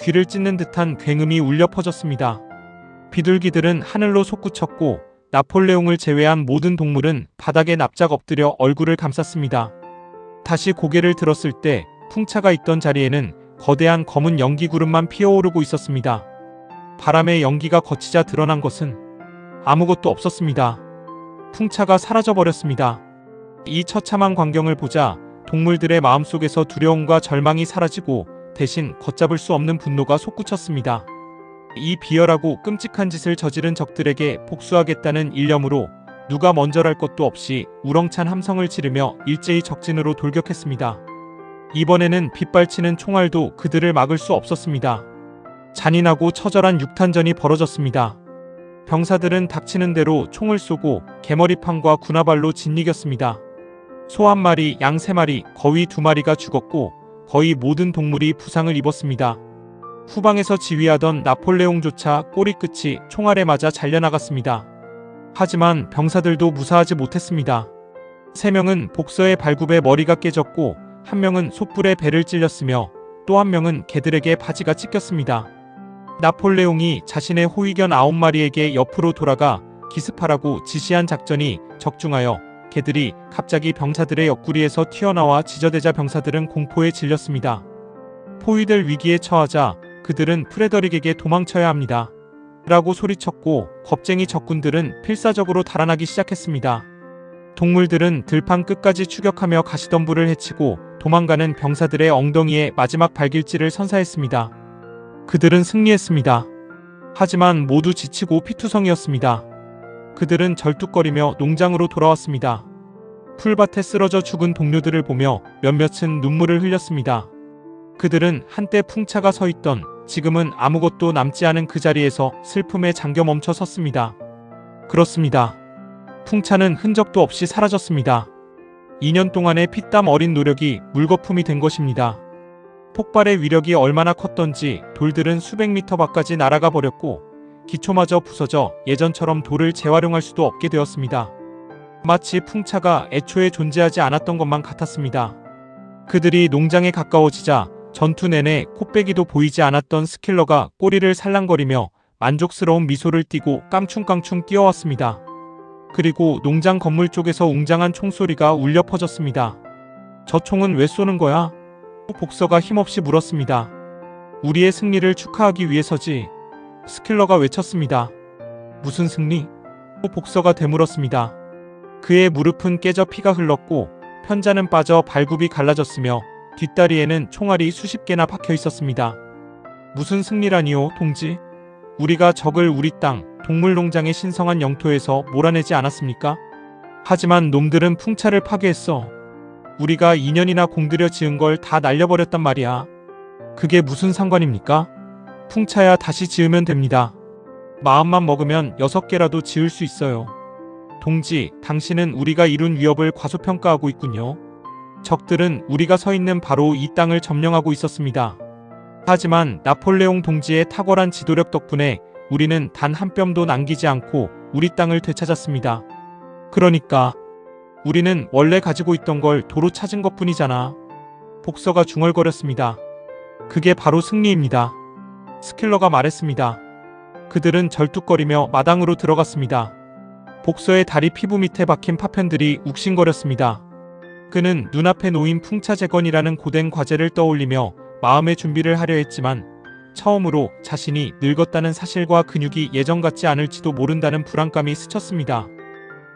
귀를 찢는 듯한 굉음이 울려 퍼졌습니다. 비둘기들은 하늘로 솟구쳤고 나폴레옹을 제외한 모든 동물은 바닥에 납작 엎드려 얼굴을 감쌌습니다. 다시 고개를 들었을 때 풍차가 있던 자리에는 거대한 검은 연기 구름만 피어오르고 있었습니다. 바람에 연기가 거치자 드러난 것은 아무것도 없었습니다. 풍차가 사라져버렸습니다. 이 처참한 광경을 보자 동물들의 마음속에서 두려움과 절망이 사라지고 대신 걷잡을 수 없는 분노가 솟구쳤습니다. 이 비열하고 끔찍한 짓을 저지른 적들에게 복수하겠다는 일념으로 누가 먼저랄 것도 없이 우렁찬 함성을 지르며 일제히 적진으로 돌격했습니다. 이번에는 빗발치는 총알도 그들을 막을 수 없었습니다. 잔인하고 처절한 육탄전이 벌어졌습니다. 병사들은 닥치는 대로 총을 쏘고 개머리판과 군화발로 짓이겼습니다. 소 1마리, 양 3마리, 거위 2마리가 죽었고 거의 모든 동물이 부상을 입었습니다. 후방에서 지휘하던 나폴레옹조차 꼬리끝이 총알에 맞아 잘려나갔습니다. 하지만 병사들도 무사하지 못했습니다. 3명은 복서의 발굽에 머리가 깨졌고 1명은 솥불에 배를 찔렸으며 또 1명은 개들에게 바지가 찢겼습니다. 나폴레옹이 자신의 호위견 9마리에게 옆으로 돌아가 기습하라고 지시한 작전이 적중하여 개들이 갑자기 병사들의 옆구리에서 튀어나와 지저대자 병사들은 공포에 질렸습니다. 포위될 위기에 처하자 그들은 프레더릭에게 도망쳐야 합니다. 라고 소리쳤고 겁쟁이 적군들은 필사적으로 달아나기 시작했습니다. 동물들은 들판 끝까지 추격하며 가시덤불을 헤치고 도망가는 병사들의 엉덩이에 마지막 발길질을 선사했습니다. 그들은 승리했습니다. 하지만 모두 지치고 피투성이었습니다. 그들은 절뚝거리며 농장으로 돌아왔습니다. 풀밭에 쓰러져 죽은 동료들을 보며 몇몇은 눈물을 흘렸습니다. 그들은 한때 풍차가 서 있던 지금은 아무것도 남지 않은 그 자리에서 슬픔에 잠겨 멈춰 섰습니다. 그렇습니다. 풍차는 흔적도 없이 사라졌습니다. 2년 동안의 피땀 어린 노력이 물거품이 된 것입니다. 폭발의 위력이 얼마나 컸던지 돌들은 수백 미터 밖까지 날아가 버렸고 기초마저 부서져 예전처럼 돌을 재활용할 수도 없게 되었습니다. 마치 풍차가 애초에 존재하지 않았던 것만 같았습니다. 그들이 농장에 가까워지자 전투 내내 코빼기도 보이지 않았던 스킬러가 꼬리를 살랑거리며 만족스러운 미소를 띠고 깡충깡충 뛰어왔습니다. 그리고 농장 건물 쪽에서 웅장한 총소리가 울려 퍼졌습니다. 저 총은 왜 쏘는 거야? 복서가 힘없이 물었습니다. 우리의 승리를 축하하기 위해서지. 스킬러가 외쳤습니다. 무슨 승리? 복서가 되물었습니다. 그의 무릎은 깨져 피가 흘렀고 편자는 빠져 발굽이 갈라졌으며 뒷다리에는 총알이 수십 개나 박혀 있었습니다. 무슨 승리라니요, 동지? 우리가 적을 우리 땅, 동물농장의 신성한 영토에서 몰아내지 않았습니까? 하지만 놈들은 풍차를 파괴했어. 우리가 2년이나 공들여 지은 걸 다 날려버렸단 말이야. 그게 무슨 상관입니까? 풍차야 다시 지으면 됩니다. 마음만 먹으면 6개라도 지을 수 있어요. 동지, 당신은 우리가 이룬 위협을 과소평가하고 있군요. 적들은 우리가 서 있는 바로 이 땅을 점령하고 있었습니다. 하지만 나폴레옹 동지의 탁월한 지도력 덕분에 우리는 단 한 뼘도 남기지 않고 우리 땅을 되찾았습니다. 그러니까 우리는 원래 가지고 있던 걸 도로 찾은 것뿐이잖아. 복서가 중얼거렸습니다. 그게 바로 승리입니다. 스킬러가 말했습니다. 그들은 절뚝거리며 마당으로 들어갔습니다. 복서의 다리 피부 밑에 박힌 파편들이 욱신거렸습니다. 그는 눈앞에 놓인 풍차재건이라는 고된 과제를 떠올리며 마음의 준비를 하려 했지만 처음으로 자신이 늙었다는 사실과 근육이 예전 같지 않을지도 모른다는 불안감이 스쳤습니다.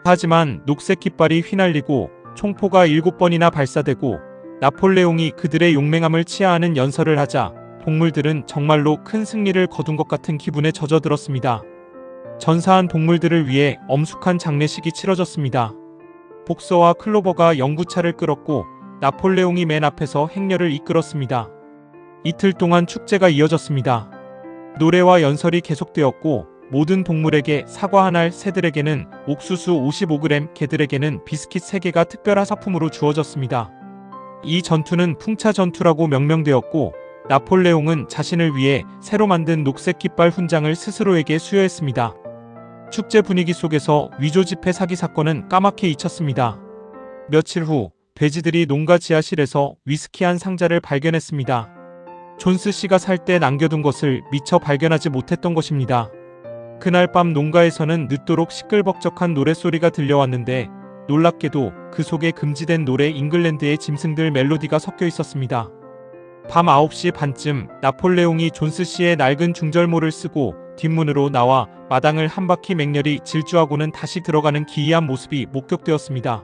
하지만 녹색 깃발이 휘날리고 총포가 7번이나 발사되고 나폴레옹이 그들의 용맹함을 치하하는 연설을 하자 동물들은 정말로 큰 승리를 거둔 것 같은 기분에 젖어들었습니다. 전사한 동물들을 위해 엄숙한 장례식이 치러졌습니다. 복서와 클로버가 연구차를 끌었고 나폴레옹이 맨 앞에서 행렬을 이끌었습니다. 이틀 동안 축제가 이어졌습니다. 노래와 연설이 계속되었고 모든 동물에게 사과 한 알, 새들에게는 옥수수 55g, 개들에게는 비스킷 3개가 특별한 사품으로 주어졌습니다. 이 전투는 풍차 전투라고 명명되었고 나폴레옹은 자신을 위해 새로 만든 녹색 깃발 훈장을 스스로에게 수여했습니다. 축제 분위기 속에서 위조 지폐 사기 사건은 까맣게 잊혔습니다. 며칠 후 돼지들이 농가 지하실에서 위스키 한 상자를 발견했습니다. 존스 씨가 살 때 남겨둔 것을 미처 발견하지 못했던 것입니다. 그날 밤 농가에서는 늦도록 시끌벅적한 노랫소리가 들려왔는데 놀랍게도 그 속에 금지된 노래 잉글랜드의 짐승들 멜로디가 섞여 있었습니다. 밤 9시 반쯤 나폴레옹이 존스 씨의 낡은 중절모를 쓰고 뒷문으로 나와 마당을 한 바퀴 맹렬히 질주하고는 다시 들어가는 기이한 모습이 목격되었습니다.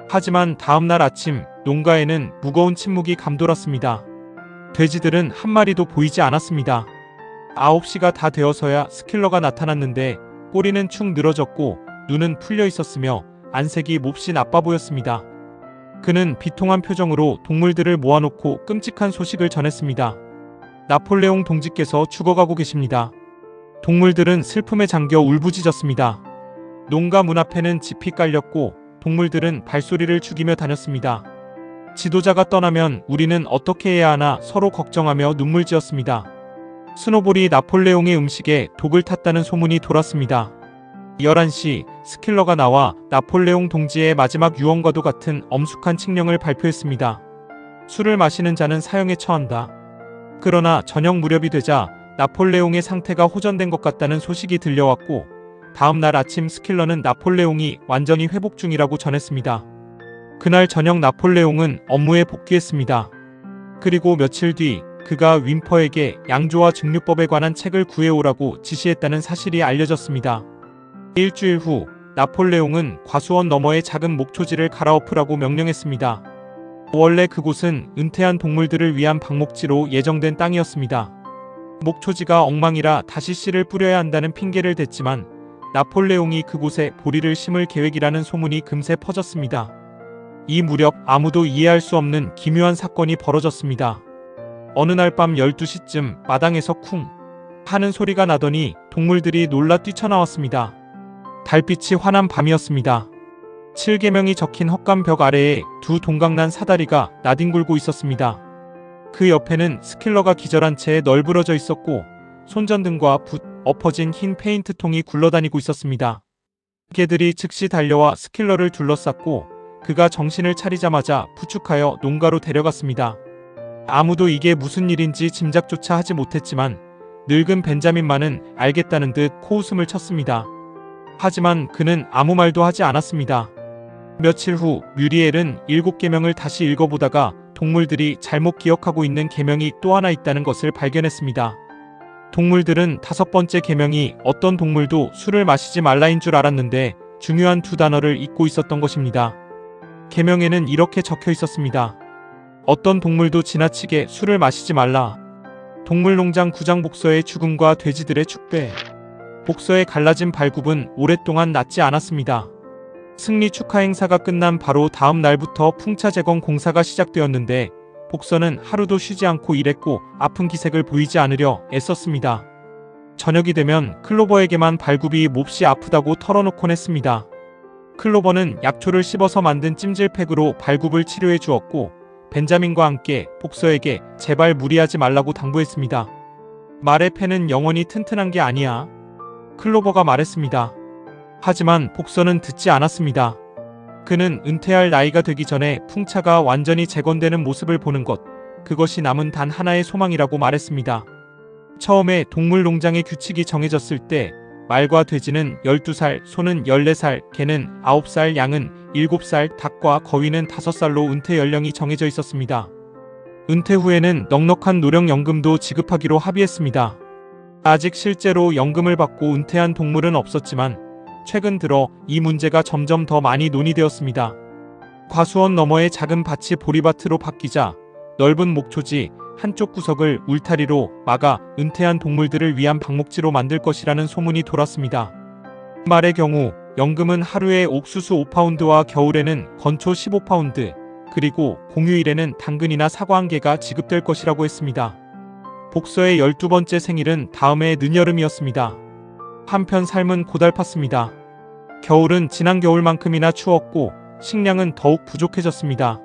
하지만 다음날 아침 농가에는 무거운 침묵이 감돌았습니다. 돼지들은 한 마리도 보이지 않았습니다. 9시가 다 되어서야 스킬러가 나타났는데 꼬리는 축 늘어졌고 눈은 풀려 있었으며 안색이 몹시 나빠 보였습니다. 그는 비통한 표정으로 동물들을 모아놓고 끔찍한 소식을 전했습니다. 나폴레옹 동지께서 죽어가고 계십니다. 동물들은 슬픔에 잠겨 울부짖었습니다. 농가 문 앞에는 짚이 깔렸고 동물들은 발소리를 죽이며 다녔습니다. 지도자가 떠나면 우리는 어떻게 해야 하나 서로 걱정하며 눈물지었습니다. 스노볼이 나폴레옹의 음식에 독을 탔다는 소문이 돌았습니다. 11시 스킬러가 나와 나폴레옹 동지의 마지막 유언과도 같은 엄숙한 칙령을 발표했습니다. 술을 마시는 자는 사형에 처한다. 그러나 저녁 무렵이 되자 나폴레옹의 상태가 호전된 것 같다는 소식이 들려왔고 다음날 아침 스킬러는 나폴레옹이 완전히 회복 중이라고 전했습니다. 그날 저녁 나폴레옹은 업무에 복귀했습니다. 그리고 며칠 뒤 그가 윈퍼에게 양조와 증류법에 관한 책을 구해오라고 지시했다는 사실이 알려졌습니다. 일주일 후 나폴레옹은 과수원 너머의 작은 목초지를 갈아엎으라고 명령했습니다. 원래 그곳은 은퇴한 동물들을 위한 방목지로 예정된 땅이었습니다. 목초지가 엉망이라 다시 씨를 뿌려야 한다는 핑계를 댔지만 나폴레옹이 그곳에 보리를 심을 계획이라는 소문이 금세 퍼졌습니다. 이 무렵 아무도 이해할 수 없는 기묘한 사건이 벌어졌습니다. 어느 날 밤 12시쯤 마당에서 쿵 하는 소리가 나더니 동물들이 놀라 뛰쳐나왔습니다. 달빛이 환한 밤이었습니다. 7계명이 적힌 헛간 벽 아래에 두 동강난 사다리가 나뒹굴고 있었습니다. 그 옆에는 스킬러가 기절한 채 널브러져 있었고 손전등과 붓, 엎어진 흰 페인트통이 굴러다니고 있었습니다. 개들이 즉시 달려와 스킬러를 둘러쌌고 그가 정신을 차리자마자 부축하여 농가로 데려갔습니다. 아무도 이게 무슨 일인지 짐작조차 하지 못했지만 늙은 벤자민만은 알겠다는 듯 코웃음을 쳤습니다. 하지만 그는 아무 말도 하지 않았습니다. 며칠 후 뮤리엘은 7계명을 다시 읽어보다가 동물들이 잘못 기억하고 있는 계명이 또 하나 있다는 것을 발견했습니다. 동물들은 5번째 계명이 어떤 동물도 술을 마시지 말라인 줄 알았는데 중요한 두 단어를 잊고 있었던 것입니다. 계명에는 이렇게 적혀 있었습니다. 어떤 동물도 지나치게 술을 마시지 말라. 동물농장 구장 복서의 죽음과 돼지들의 축배. 복서의 갈라진 발굽은 오랫동안 낫지 않았습니다. 승리 축하 행사가 끝난 바로 다음 날부터 풍차 재건 공사가 시작되었는데 복서는 하루도 쉬지 않고 일했고 아픈 기색을 보이지 않으려 애썼습니다. 저녁이 되면 클로버에게만 발굽이 몹시 아프다고 털어놓곤 했습니다. 클로버는 약초를 씹어서 만든 찜질팩으로 발굽을 치료해 주었고 벤자민과 함께 복서에게 제발 무리하지 말라고 당부했습니다. 말의 폐는 영원히 튼튼한 게 아니야. 클로버가 말했습니다. 하지만 복서는 듣지 않았습니다. 그는 은퇴할 나이가 되기 전에 풍차가 완전히 재건되는 모습을 보는 것, 그것이 남은 단 하나의 소망이라고 말했습니다. 처음에 동물농장의 규칙이 정해졌을 때 말과 돼지는 12살, 소는 14살, 개는 9살, 양은 7살, 닭과 거위는 5살로 은퇴 연령이 정해져 있었습니다. 은퇴 후에는 넉넉한 노령연금도 지급하기로 합의했습니다. 아직 실제로 연금을 받고 은퇴한 동물은 없었지만 최근 들어 이 문제가 점점 더 많이 논의되었습니다. 과수원 너머의 작은 밭이 보리밭으로 바뀌자 넓은 목초지 한쪽 구석을 울타리로 막아 은퇴한 동물들을 위한 방목지로 만들 것이라는 소문이 돌았습니다. 말의 경우 연금은 하루에 옥수수 5파운드와 겨울에는 건초 15파운드, 그리고 공휴일에는 당근이나 사과 1개가 지급될 것이라고 했습니다. 복서의 12번째 생일은 다음 해 늦여름이었습니다. 한편 삶은 고달팠습니다. 겨울은 지난 겨울만큼이나 추웠고 식량은 더욱 부족해졌습니다.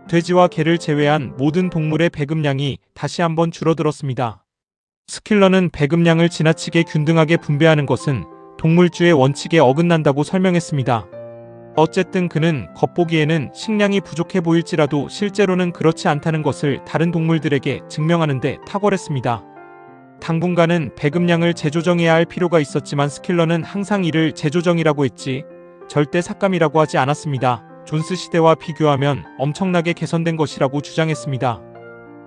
돼지와 개를 제외한 모든 동물의 배급량이 다시 한번 줄어들었습니다. 스킬러는 배급량을 지나치게 균등하게 분배하는 것은 동물주의 원칙에 어긋난다고 설명했습니다. 어쨌든 그는 겉보기에는 식량이 부족해 보일지라도 실제로는 그렇지 않다는 것을 다른 동물들에게 증명하는 데 탁월했습니다. 당분간은 배급량을 재조정해야 할 필요가 있었지만 스킬러는 항상 이를 재조정이라고 했지 절대 삭감이라고 하지 않았습니다. 존스 시대와 비교하면 엄청나게 개선된 것이라고 주장했습니다.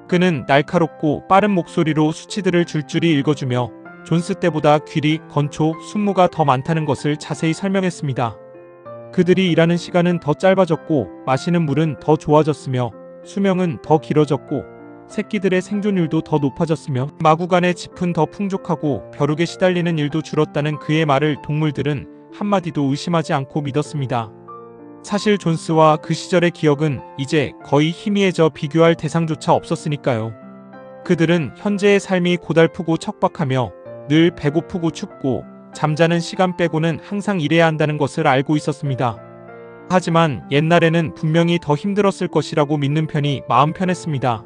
그는 날카롭고 빠른 목소리로 수치들을 줄줄이 읽어주며 존스 때보다 귀리, 건초, 순무가 더 많다는 것을 자세히 설명했습니다. 그들이 일하는 시간은 더 짧아졌고 마시는 물은 더 좋아졌으며 수명은 더 길어졌고 새끼들의 생존율도 더 높아졌으며 마구간의 짚은 더 풍족하고 벼룩에 시달리는 일도 줄었다는 그의 말을 동물들은 한마디도 의심하지 않고 믿었습니다. 사실 존스와 그 시절의 기억은 이제 거의 희미해져 비교할 대상조차 없었으니까요. 그들은 현재의 삶이 고달프고 척박하며 늘 배고프고 춥고 잠자는 시간 빼고는 항상 일해야 한다는 것을 알고 있었습니다. 하지만 옛날에는 분명히 더 힘들었을 것이라고 믿는 편이 마음 편했습니다.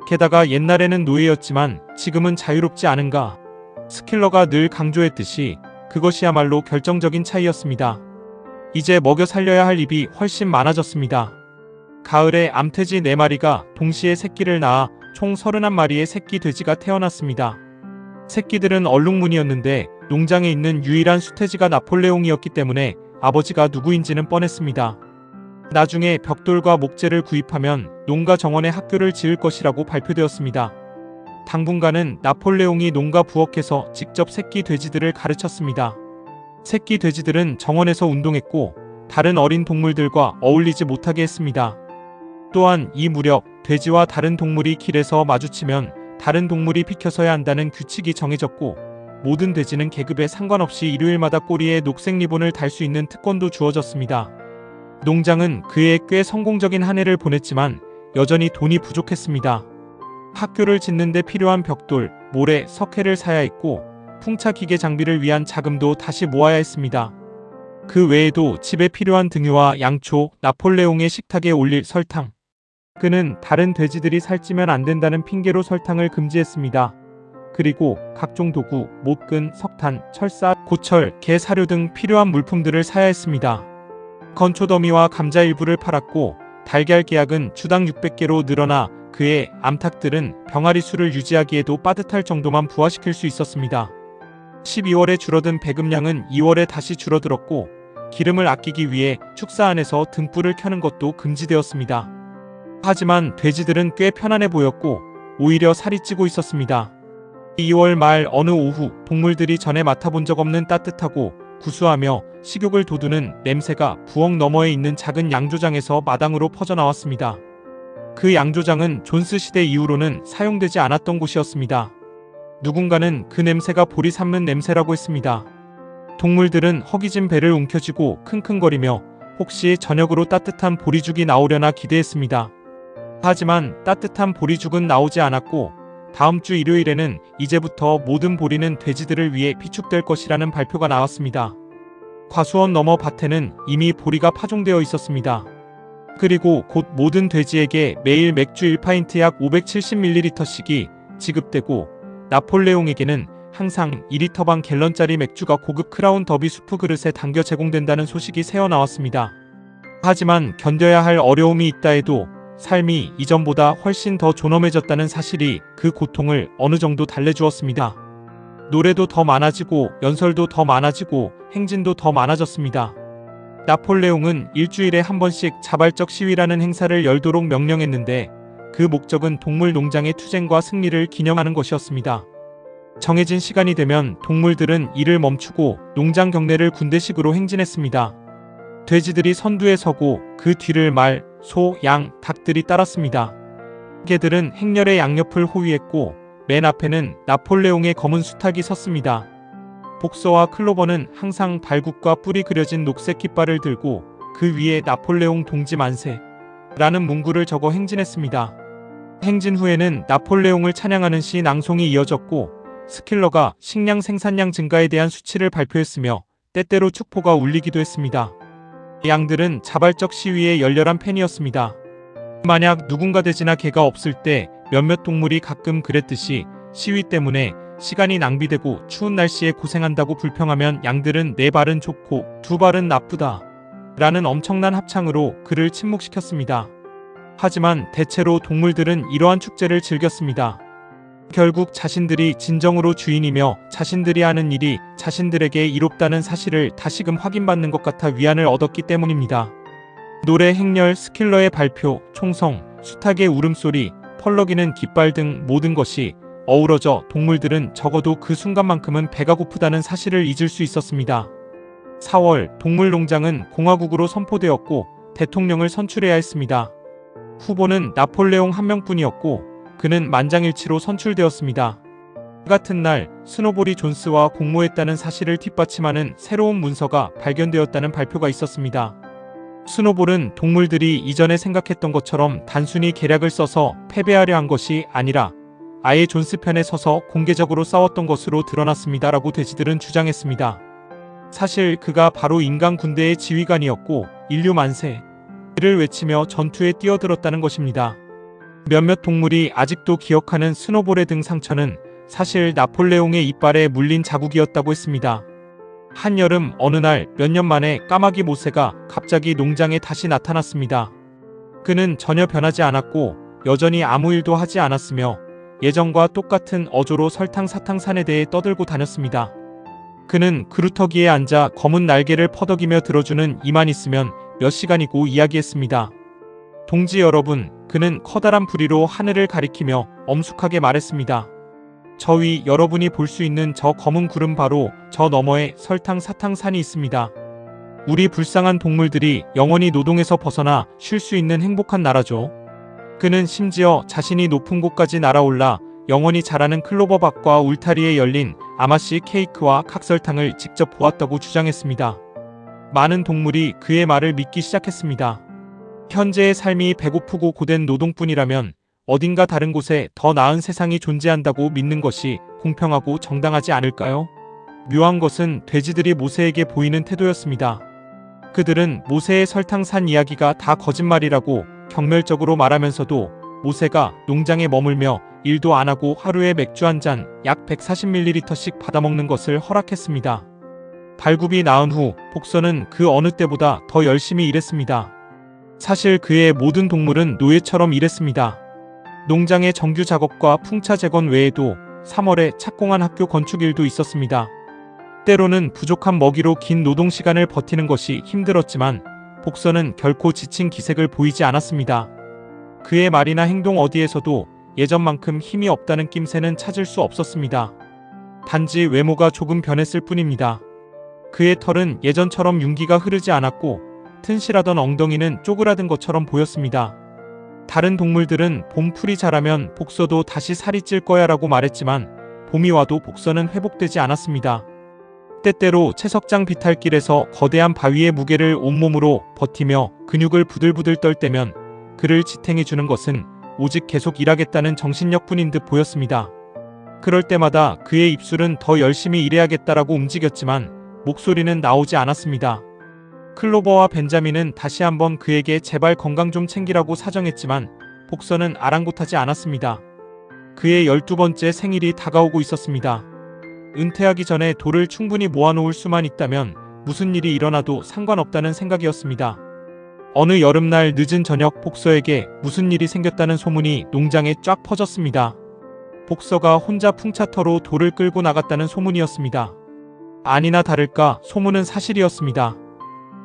게다가 옛날에는 노예였지만 지금은 자유롭지 않은가. 스킬러가 늘 강조했듯이 그것이야말로 결정적인 차이였습니다. 이제 먹여 살려야 할 입이 훨씬 많아졌습니다. 가을에 암돼지 4마리가 동시에 새끼를 낳아 총 31마리의 새끼 돼지가 태어났습니다. 새끼들은 얼룩무늬였는데 농장에 있는 유일한 수태지가 나폴레옹이었기 때문에 아버지가 누구인지는 뻔했습니다. 나중에 벽돌과 목재를 구입하면 농가 정원에 학교를 지을 것이라고 발표되었습니다. 당분간은 나폴레옹이 농가 부엌에서 직접 새끼 돼지들을 가르쳤습니다. 새끼 돼지들은 정원에서 운동했고 다른 어린 동물들과 어울리지 못하게 했습니다. 또한 이 무렵 돼지와 다른 동물이 길에서 마주치면 다른 동물이 비켜서야 한다는 규칙이 정해졌고 모든 돼지는 계급에 상관없이 일요일마다 꼬리에 녹색 리본을 달 수 있는 특권도 주어졌습니다. 농장은 그해 꽤 성공적인 한 해를 보냈지만 여전히 돈이 부족했습니다. 학교를 짓는 데 필요한 벽돌, 모래, 석회를 사야 했고 풍차 기계 장비를 위한 자금도 다시 모아야 했습니다. 그 외에도 집에 필요한 등유와 양초, 나폴레옹의 식탁에 올릴 설탕. 그는 다른 돼지들이 살찌면 안 된다는 핑계로 설탕을 금지했습니다. 그리고 각종 도구, 못근, 석탄, 철사, 고철, 개 사료 등 필요한 물품들을 사야 했습니다. 건초 더미와 감자 일부를 팔았고 달걀 계약은 주당 600개로 늘어나 그의 암탉들은 병아리 수를 유지하기에도 빠듯할 정도만 부화시킬 수 있었습니다. 12월에 줄어든 배급량은 2월에 다시 줄어들었고 기름을 아끼기 위해 축사 안에서 등불을 켜는 것도 금지되었습니다. 하지만 돼지들은 꽤 편안해 보였고 오히려 살이 찌고 있었습니다. 2월 말 어느 오후 동물들이 전에 맡아본 적 없는 따뜻하고 구수하며 식욕을 돋우는 냄새가 부엌 너머에 있는 작은 양조장에서 마당으로 퍼져나왔습니다. 그 양조장은 존스 시대 이후로는 사용되지 않았던 곳이었습니다. 누군가는 그 냄새가 보리 삶는 냄새라고 했습니다. 동물들은 허기진 배를 움켜쥐고 킁킁거리며 혹시 저녁으로 따뜻한 보리죽이 나오려나 기대했습니다. 하지만 따뜻한 보리죽은 나오지 않았고 다음 주 일요일에는 이제부터 모든 보리는 돼지들을 위해 비축될 것이라는 발표가 나왔습니다. 과수원 너머 밭에는 이미 보리가 파종되어 있었습니다. 그리고 곧 모든 돼지에게 매일 맥주 1파인트 약 570ml씩이 지급되고 나폴레옹에게는 항상 2리터 반 갤런짜리 맥주가 고급 크라운 더비 수프 그릇에 담겨 제공된다는 소식이 새어나왔습니다. 하지만 견뎌야 할 어려움이 있다 해도 삶이 이전보다 훨씬 더 존엄해졌다는 사실이 그 고통을 어느 정도 달래주었습니다. 노래도 더 많아지고 연설도 더 많아지고 행진도 더 많아졌습니다. 나폴레옹은 일주일에 한 번씩 자발적 시위라는 행사를 열도록 명령했는데 그 목적은 동물 농장의 투쟁과 승리를 기념하는 것이었습니다. 정해진 시간이 되면 동물들은 일을 멈추고 농장 경내를 군대식으로 행진했습니다. 돼지들이 선두에 서고 그 뒤를 말, 소, 양, 닭들이 따랐습니다. 개들은 행렬의 양옆을 호위했고 맨 앞에는 나폴레옹의 검은 수탉이 섰습니다. 복서와 클로버는 항상 발굽과 뿔이 그려진 녹색 깃발을 들고 그 위에 나폴레옹 동지 만세 라는 문구를 적어 행진했습니다. 행진 후에는 나폴레옹을 찬양하는 시 낭송이 이어졌고 스킬러가 식량 생산량 증가에 대한 수치를 발표했으며 때때로 축포가 울리기도 했습니다. 양들은 자발적 시위의 열렬한 팬이었습니다. 만약 누군가 돼지나 개가 없을 때 몇몇 동물이 가끔 그랬듯이 시위 때문에 시간이 낭비되고 추운 날씨에 고생한다고 불평하면 양들은 네 발은 좋고 두 발은 나쁘다 라는 엄청난 합창으로 그를 침묵시켰습니다. 하지만 대체로 동물들은 이러한 축제를 즐겼습니다. 결국 자신들이 진정으로 주인이며 자신들이 하는 일이 자신들에게 이롭다는 사실을 다시금 확인받는 것 같아 위안을 얻었기 때문입니다. 노래, 행렬, 스킬러의 발표, 총성, 수탉의 울음소리, 펄럭이는 깃발 등 모든 것이 어우러져 동물들은 적어도 그 순간만큼은 배가 고프다는 사실을 잊을 수 있었습니다. 4월 동물농장은 공화국으로 선포되었고 대통령을 선출해야 했습니다. 후보는 나폴레옹 한 명뿐이었고 그는 만장일치로 선출되었습니다. 같은 날 스노보리 존스와 공모했다는 사실을 뒷받침하는 새로운 문서가 발견되었다는 발표가 있었습니다. 스노볼은 동물들이 이전에 생각했던 것처럼 단순히 계략을 써서 패배하려 한 것이 아니라 아예 존스 편에 서서 공개적으로 싸웠던 것으로 드러났습니다라고 돼지들은 주장했습니다. 사실 그가 바로 인간 군대의 지휘관이었고 인류 만세를 외치며 전투에 뛰어들었다는 것입니다. 몇몇 동물이 아직도 기억하는 스노볼의 등 상처는 사실 나폴레옹의 이빨에 물린 자국이었다고 했습니다. 한여름 어느 날 몇 년 만에 까마귀 모세가 갑자기 농장에 다시 나타났습니다. 그는 전혀 변하지 않았고 여전히 아무 일도 하지 않았으며 예전과 똑같은 어조로 설탕 사탕산에 대해 떠들고 다녔습니다. 그는 그루터기에 앉아 검은 날개를 퍼덕이며 들어주는 이만 있으면 몇 시간이고 이야기했습니다. 동지 여러분, 그는 커다란 부리로 하늘을 가리키며 엄숙하게 말했습니다. 저 위 여러분이 볼 수 있는 저 검은 구름 바로 저 너머에 설탕 사탕산이 있습니다. 우리 불쌍한 동물들이 영원히 노동에서 벗어나 쉴 수 있는 행복한 나라죠. 그는 심지어 자신이 높은 곳까지 날아올라 영원히 자라는 클로버밭과 울타리에 열린 아마씨 케이크와 각설탕을 직접 보았다고 주장했습니다. 많은 동물이 그의 말을 믿기 시작했습니다. 현재의 삶이 배고프고 고된 노동뿐이라면 어딘가 다른 곳에 더 나은 세상이 존재한다고 믿는 것이 공평하고 정당하지 않을까요? 묘한 것은 돼지들이 모세에게 보이는 태도였습니다. 그들은 모세의 설탕 산 이야기가 다 거짓말이라고 경멸적으로 말하면서도 모세가 농장에 머물며 일도 안 하고 하루에 맥주 한 잔 약 140ml씩 받아먹는 것을 허락했습니다. 발굽이 나은 후 복서는 그 어느 때보다 더 열심히 일했습니다. 사실 그의 모든 동물은 노예처럼 일했습니다. 농장의 정규 작업과 풍차 재건 외에도 3월에 착공한 학교 건축 일도 있었습니다. 때로는 부족한 먹이로 긴 노동 시간을 버티는 것이 힘들었지만 복서는 결코 지친 기색을 보이지 않았습니다. 그의 말이나 행동 어디에서도 예전만큼 힘이 없다는 낌새는 찾을 수 없었습니다. 단지 외모가 조금 변했을 뿐입니다. 그의 털은 예전처럼 윤기가 흐르지 않았고 튼실하던 엉덩이는 쪼그라든 것처럼 보였습니다. 다른 동물들은 봄 풀이 자라면 복서도 다시 살이 찔 거야 라고 말했지만 봄이 와도 복서는 회복되지 않았습니다. 때때로 채석장 비탈길에서 거대한 바위의 무게를 온몸으로 버티며 근육을 부들부들 떨 때면 그를 지탱해 주는 것은 오직 계속 일하겠다는 정신력뿐인 듯 보였습니다. 그럴 때마다 그의 입술은 더 열심히 일해야겠다라고 움직였지만 목소리는 나오지 않았습니다. 클로버와 벤자민은 다시 한번 그에게 제발 건강 좀 챙기라고 사정했지만 복서는 아랑곳하지 않았습니다. 그의 12번째 생일이 다가오고 있었습니다. 은퇴하기 전에 돌을 충분히 모아놓을 수만 있다면 무슨 일이 일어나도 상관없다는 생각이었습니다. 어느 여름날 늦은 저녁 복서에게 무슨 일이 생겼다는 소문이 농장에 쫙 퍼졌습니다. 복서가 혼자 풍차터로 돌을 끌고 나갔다는 소문이었습니다. 아니나 다를까 소문은 사실이었습니다.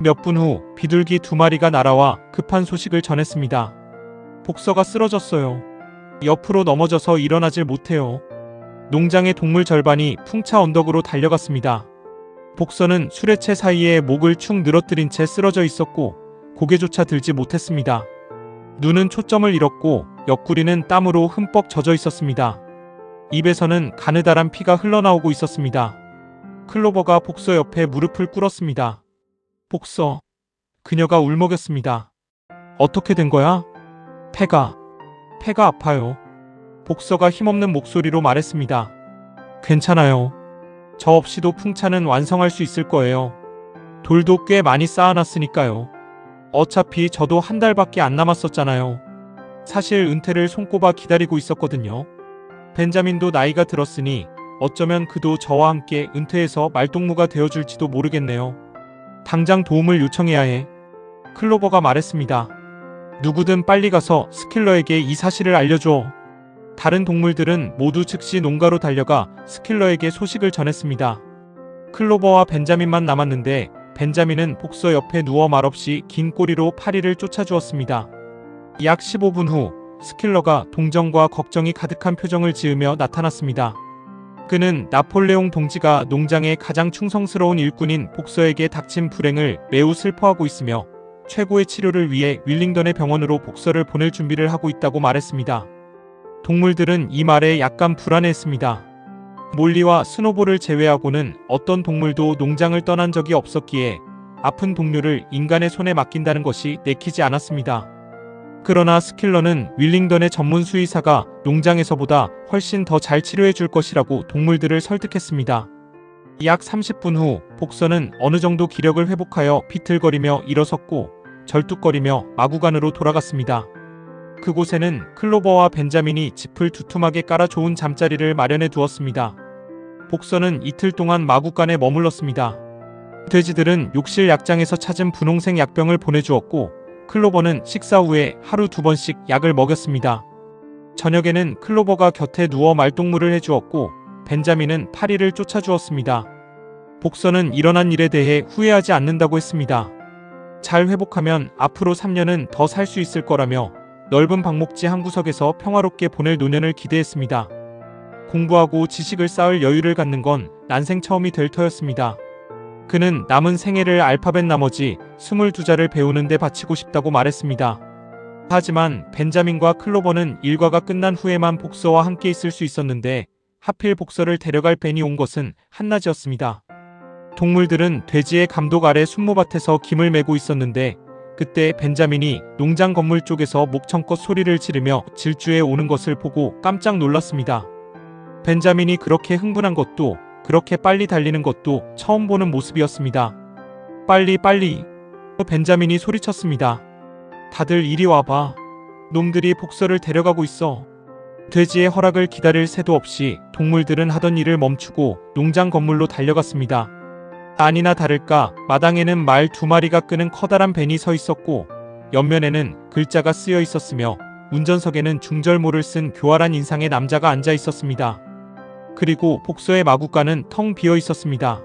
몇 분 후 비둘기 2마리가 날아와 급한 소식을 전했습니다. 복서가 쓰러졌어요. 옆으로 넘어져서 일어나질 못해요. 농장의 동물 절반이 풍차 언덕으로 달려갔습니다. 복서는 수레채 사이에 목을 축 늘어뜨린 채 쓰러져 있었고 고개조차 들지 못했습니다. 눈은 초점을 잃었고 옆구리는 땀으로 흠뻑 젖어 있었습니다. 입에서는 가느다란 피가 흘러나오고 있었습니다. 클로버가 복서 옆에 무릎을 꿇었습니다. 복서. 그녀가 울먹였습니다. 어떻게 된 거야? 폐가 아파요. 복서가 힘없는 목소리로 말했습니다. 괜찮아요. 저 없이도 풍차는 완성할 수 있을 거예요. 돌도 꽤 많이 쌓아놨으니까요. 어차피 저도 한 달밖에 안 남았었잖아요. 사실 은퇴를 손꼽아 기다리고 있었거든요. 벤자민도 나이가 들었으니 어쩌면 그도 저와 함께 은퇴해서 말동무가 되어줄지도 모르겠네요. 당장 도움을 요청해야 해. 클로버가 말했습니다. 누구든 빨리 가서 스킬러에게 이 사실을 알려줘. 다른 동물들은 모두 즉시 농가로 달려가 스킬러에게 소식을 전했습니다. 클로버와 벤자민만 남았는데 벤자민은 복서 옆에 누워 말없이 긴 꼬리로 파리를 쫓아주었습니다. 약 15분 후 스킬러가 동정과 걱정이 가득한 표정을 지으며 나타났습니다. 그는 나폴레옹 동지가 농장의 가장 충성스러운 일꾼인 복서에게 닥친 불행을 매우 슬퍼하고 있으며 최고의 치료를 위해 윌링던의 병원으로 복서를 보낼 준비를 하고 있다고 말했습니다. 동물들은 이 말에 약간 불안해했습니다. 몰리와 스노볼을 제외하고는 어떤 동물도 농장을 떠난 적이 없었기에 아픈 동료를 인간의 손에 맡긴다는 것이 내키지 않았습니다. 그러나 스킬러는 윌링던의 전문 수의사가 농장에서보다 훨씬 더 잘 치료해 줄 것이라고 동물들을 설득했습니다. 약 30분 후 복서는 어느 정도 기력을 회복하여 비틀거리며 일어섰고 절뚝거리며 마구간으로 돌아갔습니다. 그곳에는 클로버와 벤자민이 짚을 두툼하게 깔아 좋은 잠자리를 마련해 두었습니다. 복서는 이틀 동안 마구간에 머물렀습니다. 돼지들은 욕실 약장에서 찾은 분홍색 약병을 보내주었고 클로버는 식사 후에 하루 2번씩 약을 먹였습니다. 저녁에는 클로버가 곁에 누워 말동무를 해주었고 벤자민은 파리를 쫓아주었습니다. 복서는 일어난 일에 대해 후회하지 않는다고 했습니다. 잘 회복하면 앞으로 3년은 더 살 수 있을 거라며 넓은 방목지 한 구석에서 평화롭게 보낼 노년을 기대했습니다. 공부하고 지식을 쌓을 여유를 갖는 건 난생 처음이 될 터였습니다. 그는 남은 생애를 알파벳 나머지 22자를 배우는 데 바치고 싶다고 말했습니다. 하지만 벤자민과 클로버는 일과가 끝난 후에만 복서와 함께 있을 수 있었는데 하필 복서를 데려갈 벤이 온 것은 한낮이었습니다. 동물들은 돼지의 감독 아래 순모밭에서 김을 메고 있었는데 그때 벤자민이 농장 건물 쪽에서 목청껏 소리를 지르며 질주해 오는 것을 보고 깜짝 놀랐습니다. 벤자민이 그렇게 흥분한 것도 그렇게 빨리 달리는 것도 처음 보는 모습이었습니다. 빨리 벤자민이 소리쳤습니다. 다들 이리 와봐. 놈들이 복서를 데려가고 있어. 돼지의 허락을 기다릴 새도 없이 동물들은 하던 일을 멈추고 농장 건물로 달려갔습니다. 아니나 다를까 마당에는 말 2마리가 끄는 커다란 벤이 서 있었고 옆면에는 글자가 쓰여 있었으며 운전석에는 중절모를 쓴 교활한 인상의 남자가 앉아 있었습니다. 그리고 복서의 마구간은 텅 비어 있었습니다.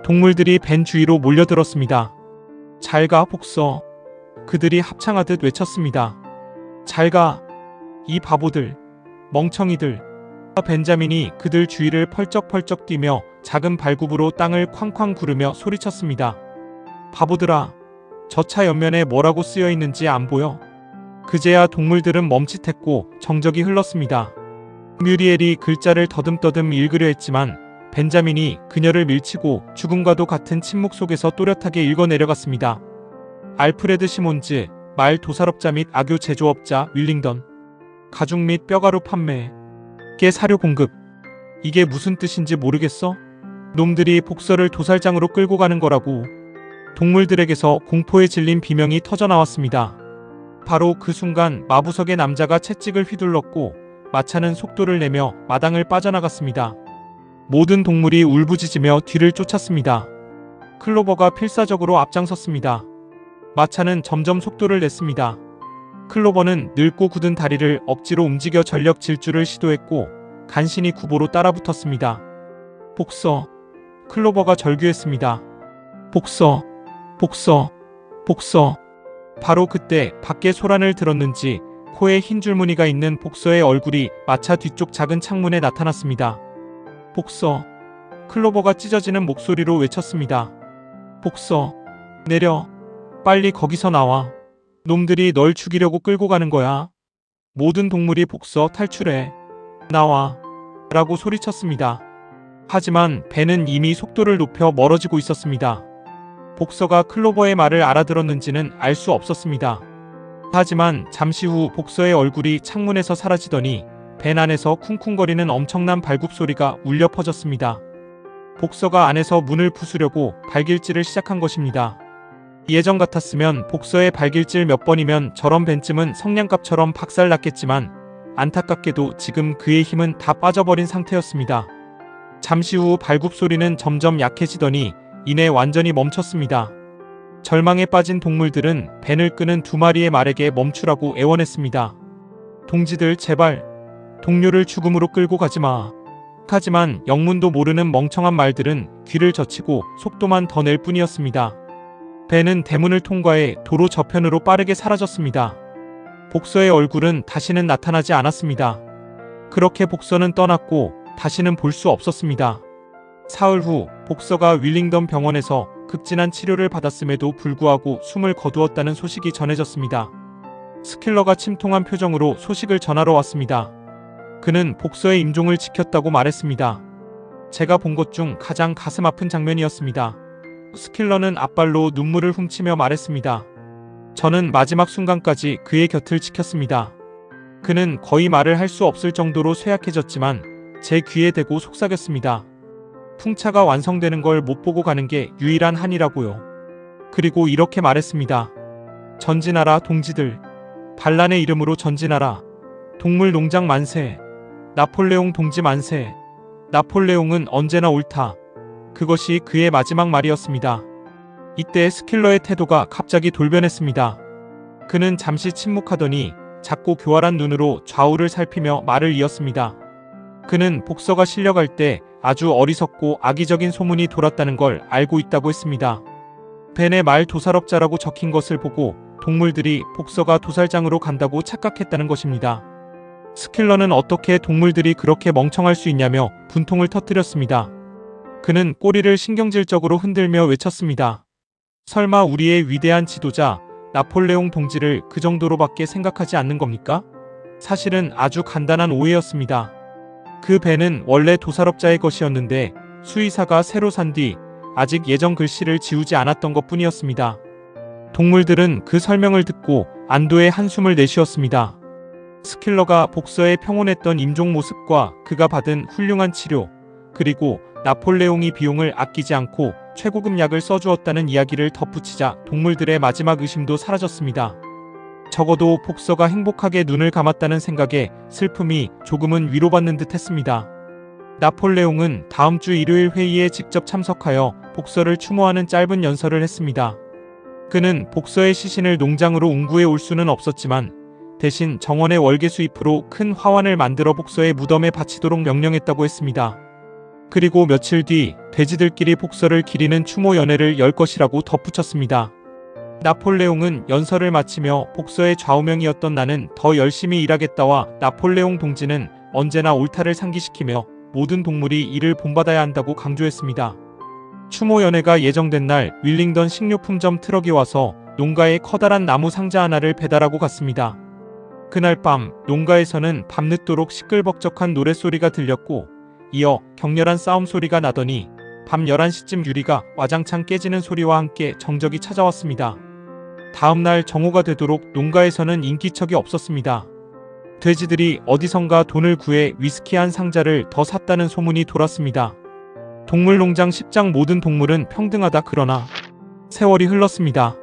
동물들이 벤 주위로 몰려들었습니다. 잘가 복서. 그들이 합창하듯 외쳤습니다. 잘가. 이 바보들. 멍청이들. 벤자민이 그들 주위를 펄쩍펄쩍 뛰며 작은 발굽으로 땅을 쾅쾅 구르며 소리쳤습니다. 바보들아. 저 차 옆면에 뭐라고 쓰여 있는지 안 보여? 그제야 동물들은 멈칫했고 정적이 흘렀습니다. 뮤리엘이 글자를 더듬더듬 읽으려 했지만 벤자민이 그녀를 밀치고 죽음과도 같은 침묵 속에서 또렷하게 읽어내려갔습니다. 알프레드 시몬즈, 말 도살업자 및 악교 제조업자 윌링던. 가죽 및 뼈가루 판매. 깨 사료 공급. 이게 무슨 뜻인지 모르겠어? 놈들이 복서를 도살장으로 끌고 가는 거라고. 동물들에게서 공포에 질린 비명이 터져나왔습니다. 바로 그 순간 마부석의 남자가 채찍을 휘둘렀고 마차는 속도를 내며 마당을 빠져나갔습니다. 모든 동물이 울부짖으며 뒤를 쫓았습니다. 클로버가 필사적으로 앞장섰습니다. 마차는 점점 속도를 냈습니다. 클로버는 늙고 굳은 다리를 억지로 움직여 전력 질주를 시도했고 간신히 구보로 따라붙었습니다. 복서. 클로버가 절규했습니다. 복서. 복서. 복서. 바로 그때 밖에 소란을 들었는지 코에 흰 줄무늬가 있는 복서의 얼굴이 마차 뒤쪽 작은 창문에 나타났습니다. 복서. 클로버가 찢어지는 목소리로 외쳤습니다. 복서. 내려. 빨리 거기서 나와. 놈들이 널 죽이려고 끌고 가는 거야. 모든 동물이 복서 탈출해. 나와. 라고 소리쳤습니다. 하지만 벤은 이미 속도를 높여 멀어지고 있었습니다. 복서가 클로버의 말을 알아들었는지는 알 수 없었습니다. 하지만 잠시 후 복서의 얼굴이 창문에서 사라지더니 벤 안에서 쿵쿵거리는 엄청난 발굽 소리가 울려 퍼졌습니다. 복서가 안에서 문을 부수려고 발길질을 시작한 것입니다. 예전 같았으면 복서의 발길질 몇 번이면 저런 벤쯤은 성냥갑처럼 박살났겠지만 안타깝게도 지금 그의 힘은 다 빠져버린 상태였습니다. 잠시 후 발굽 소리는 점점 약해지더니 이내 완전히 멈췄습니다. 절망에 빠진 동물들은 벤을 끄는 2마리의 말에게 멈추라고 애원했습니다. 동지들 제발 동료를 죽음으로 끌고 가지마. 하지만 영문도 모르는 멍청한 말들은 귀를 젖히고 속도만 더 낼 뿐이었습니다. 벤은 대문을 통과해 도로 저편으로 빠르게 사라졌습니다. 복서의 얼굴은 다시는 나타나지 않았습니다. 그렇게 복서는 떠났고 다시는 볼 수 없었습니다. 사흘 후 복서가 윌링던 병원에서 극진한 치료를 받았음에도 불구하고 숨을 거두었다는 소식이 전해졌습니다. 스킬러가 침통한 표정으로 소식을 전하러 왔습니다. 그는 복서의 임종을 지켰다고 말했습니다. 제가 본 것 중 가장 가슴 아픈 장면이었습니다. 스킬러는 앞발로 눈물을 훔치며 말했습니다. 저는 마지막 순간까지 그의 곁을 지켰습니다. 그는 거의 말을 할 수 없을 정도로 쇠약해졌지만 제 귀에 대고 속삭였습니다. 풍차가 완성되는 걸 못 보고 가는 게 유일한 한이라고요. 그리고 이렇게 말했습니다. 전진하라 동지들. 반란의 이름으로 전진하라. 동물 농장 만세. 나폴레옹 동지 만세. 나폴레옹은 언제나 옳다. 그것이 그의 마지막 말이었습니다. 이때 스킬러의 태도가 갑자기 돌변했습니다. 그는 잠시 침묵하더니 작고 교활한 눈으로 좌우를 살피며 말을 이었습니다. 그는 복서가 실려갈 때 아주 어리석고 악의적인 소문이 돌았다는 걸 알고 있다고 했습니다. 벤의 말 도살업자라고 적힌 것을 보고 동물들이 복서가 도살장으로 간다고 착각했다는 것입니다. 스킬러는 어떻게 동물들이 그렇게 멍청할 수 있냐며 분통을 터뜨렸습니다. 그는 꼬리를 신경질적으로 흔들며 외쳤습니다. 설마 우리의 위대한 지도자 나폴레옹 동지를 그 정도로밖에 생각하지 않는 겁니까? 사실은 아주 간단한 오해였습니다. 그 벤은 원래 도살업자의 것이었는데 수의사가 새로 산 뒤 아직 예전 글씨를 지우지 않았던 것 뿐이었습니다. 동물들은 그 설명을 듣고 안도의 한숨을 내쉬었습니다. 스킬러가 복서에 평온했던 임종 모습과 그가 받은 훌륭한 치료, 그리고 나폴레옹이 비용을 아끼지 않고 최고급 약을 써주었다는 이야기를 덧붙이자 동물들의 마지막 의심도 사라졌습니다. 적어도 복서가 행복하게 눈을 감았다는 생각에 슬픔이 조금은 위로받는 듯 했습니다. 나폴레옹은 다음 주 일요일 회의에 직접 참석하여 복서를 추모하는 짧은 연설을 했습니다. 그는 복서의 시신을 농장으로 운구해 올 수는 없었지만 대신 정원의 월계 수잎으로 큰 화환을 만들어 복서의 무덤에 바치도록 명령했다고 했습니다. 그리고 며칠 뒤 돼지들끼리 복서를 기리는 추모 연회를 열 것이라고 덧붙였습니다. 나폴레옹은 연설을 마치며 복서의 좌우명이었던 나는 더 열심히 일하겠다와 나폴레옹 동지는 언제나 옳다를 상기시키며 모든 동물이 이를 본받아야 한다고 강조했습니다. 추모 연회가 예정된 날 윌링던 식료품점 트럭이 와서 농가에 커다란 나무 상자 하나를 배달하고 갔습니다. 그날 밤 농가에서는 밤늦도록 시끌벅적한 노랫소리가 들렸고 이어 격렬한 싸움 소리가 나더니 밤 11시쯤 유리가 와장창 깨지는 소리와 함께 정적이 찾아왔습니다. 다음날 정오가 되도록 농가에서는 인기척이 없었습니다. 돼지들이 어디선가 돈을 구해 위스키 한 상자를 더 샀다는 소문이 돌았습니다. 동물농장 10장 모든 동물은 평등하다 그러나 세월이 흘렀습니다.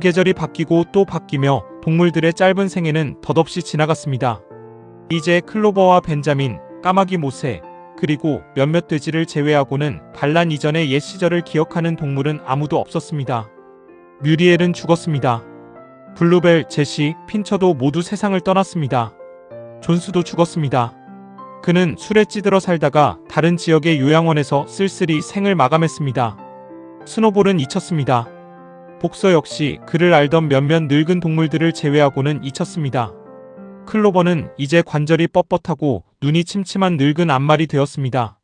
계절이 바뀌고 또 바뀌며 동물들의 짧은 생애는 덧없이 지나갔습니다. 이제 클로버와 벤자민, 까마귀 모세, 그리고 몇몇 돼지를 제외하고는 반란 이전의 옛 시절을 기억하는 동물은 아무도 없었습니다. 뮤리엘은 죽었습니다. 블루벨, 제시, 핀처도 모두 세상을 떠났습니다. 존스도 죽었습니다. 그는 술에 찌들어 살다가 다른 지역의 요양원에서 쓸쓸히 생을 마감했습니다. 스노볼은 잊혔습니다. 복서 역시 그를 알던 몇몇 늙은 동물들을 제외하고는 잊혔습니다. 클로버는 이제 관절이 뻣뻣하고 눈이 침침한 늙은 암말이 되었습니다.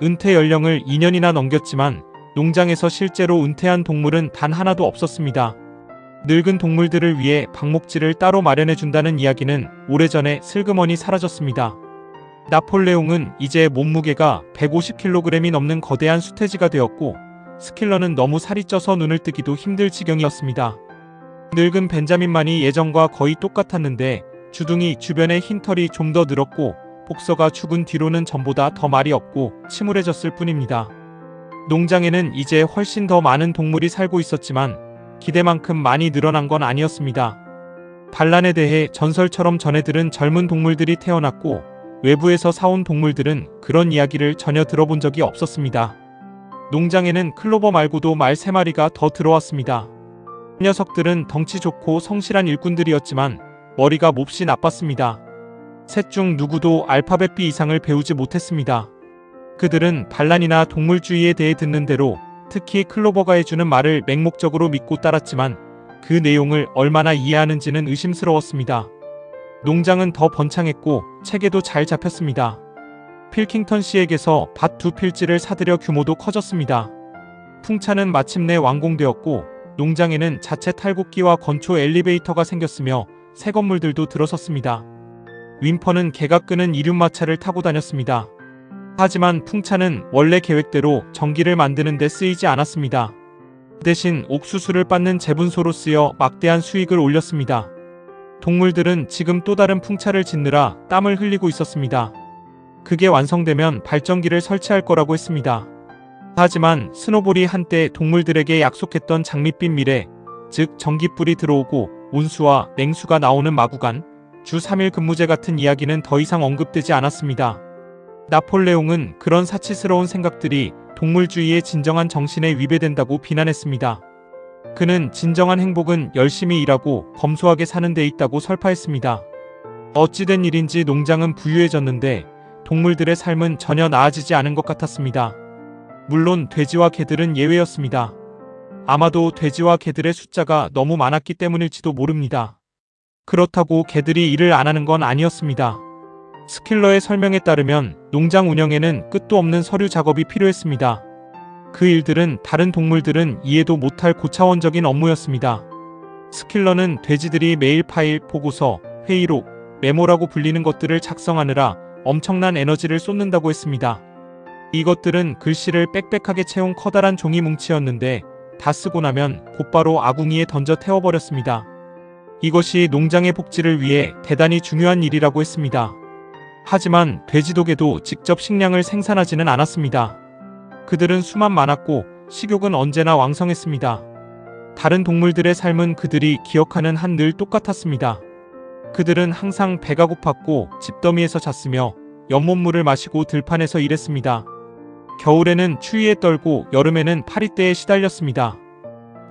은퇴 연령을 2년이나 넘겼지만 농장에서 실제로 은퇴한 동물은 단 하나도 없었습니다. 늙은 동물들을 위해 방목지를 따로 마련해준다는 이야기는 오래전에 슬그머니 사라졌습니다. 나폴레옹은 이제 몸무게가 150kg이 넘는 거대한 수태지가 되었고 스킬러는 너무 살이 쪄서 눈을 뜨기도 힘들 지경이었습니다. 늙은 벤자민만이 예전과 거의 똑같았는데 주둥이 주변에 흰 털이 좀 더 늘었고 복서가 죽은 뒤로는 전보다 더 말이 없고 침울해졌을 뿐입니다. 농장에는 이제 훨씬 더 많은 동물이 살고 있었지만 기대만큼 많이 늘어난 건 아니었습니다. 반란에 대해 전설처럼 전해들은 젊은 동물들이 태어났고 외부에서 사온 동물들은 그런 이야기를 전혀 들어본 적이 없었습니다. 농장에는 클로버 말고도 말 3마리가 더 들어왔습니다. 녀석들은 덩치 좋고 성실한 일꾼들이었지만 머리가 몹시 나빴습니다. 셋 중 누구도 알파벳 B 이상을 배우지 못했습니다. 그들은 반란이나 동물주의에 대해 듣는 대로 특히 클로버가 해주는 말을 맹목적으로 믿고 따랐지만 그 내용을 얼마나 이해하는지는 의심스러웠습니다. 농장은 더 번창했고 체계도 잘 잡혔습니다. 필킹턴 씨에게서 밭 2필지를 사들여 규모도 커졌습니다. 풍차는 마침내 완공되었고 농장에는 자체 탈곡기와 건초 엘리베이터가 생겼으며 새 건물들도 들어섰습니다. 윈퍼는 개가 끄는 이륜마차를 타고 다녔습니다. 하지만 풍차는 원래 계획대로 전기를 만드는 데 쓰이지 않았습니다. 대신 옥수수를 빻는 제분소로 쓰여 막대한 수익을 올렸습니다. 동물들은 지금 또 다른 풍차를 짓느라 땀을 흘리고 있었습니다. 그게 완성되면 발전기를 설치할 거라고 했습니다. 하지만 스노볼이 한때 동물들에게 약속했던 장밋빛 미래, 즉 전기불이 들어오고 온수와 냉수가 나오는 마구간, 주 3일 근무제 같은 이야기는 더 이상 언급되지 않았습니다. 나폴레옹은 그런 사치스러운 생각들이 동물주의의 진정한 정신에 위배된다고 비난했습니다. 그는 진정한 행복은 열심히 일하고 검소하게 사는 데 있다고 설파했습니다. 어찌된 일인지 농장은 부유해졌는데 동물들의 삶은 전혀 나아지지 않은 것 같았습니다. 물론 돼지와 개들은 예외였습니다. 아마도 돼지와 개들의 숫자가 너무 많았기 때문일지도 모릅니다. 그렇다고 개들이 일을 안 하는 건 아니었습니다. 스킬러의 설명에 따르면 농장 운영에는 끝도 없는 서류 작업이 필요했습니다. 그 일들은 다른 동물들은 이해도 못할 고차원적인 업무였습니다. 스킬러는 돼지들이 매일 파일, 보고서, 회의록, 메모라고 불리는 것들을 작성하느라 엄청난 에너지를 쏟는다고 했습니다. 이것들은 글씨를 빽빽하게 채운 커다란 종이 뭉치였는데 다 쓰고 나면 곧바로 아궁이에 던져 태워버렸습니다. 이것이 농장의 복지를 위해 대단히 중요한 일이라고 했습니다. 하지만 돼지도개도 직접 식량을 생산하지는 않았습니다. 그들은 수만 많았고 식욕은 언제나 왕성했습니다. 다른 동물들의 삶은 그들이 기억하는 한 늘 똑같았습니다. 그들은 항상 배가 고팠고 집더미에서 잤으며 연못물을 마시고 들판에서 일했습니다. 겨울에는 추위에 떨고 여름에는 파리떼에 시달렸습니다.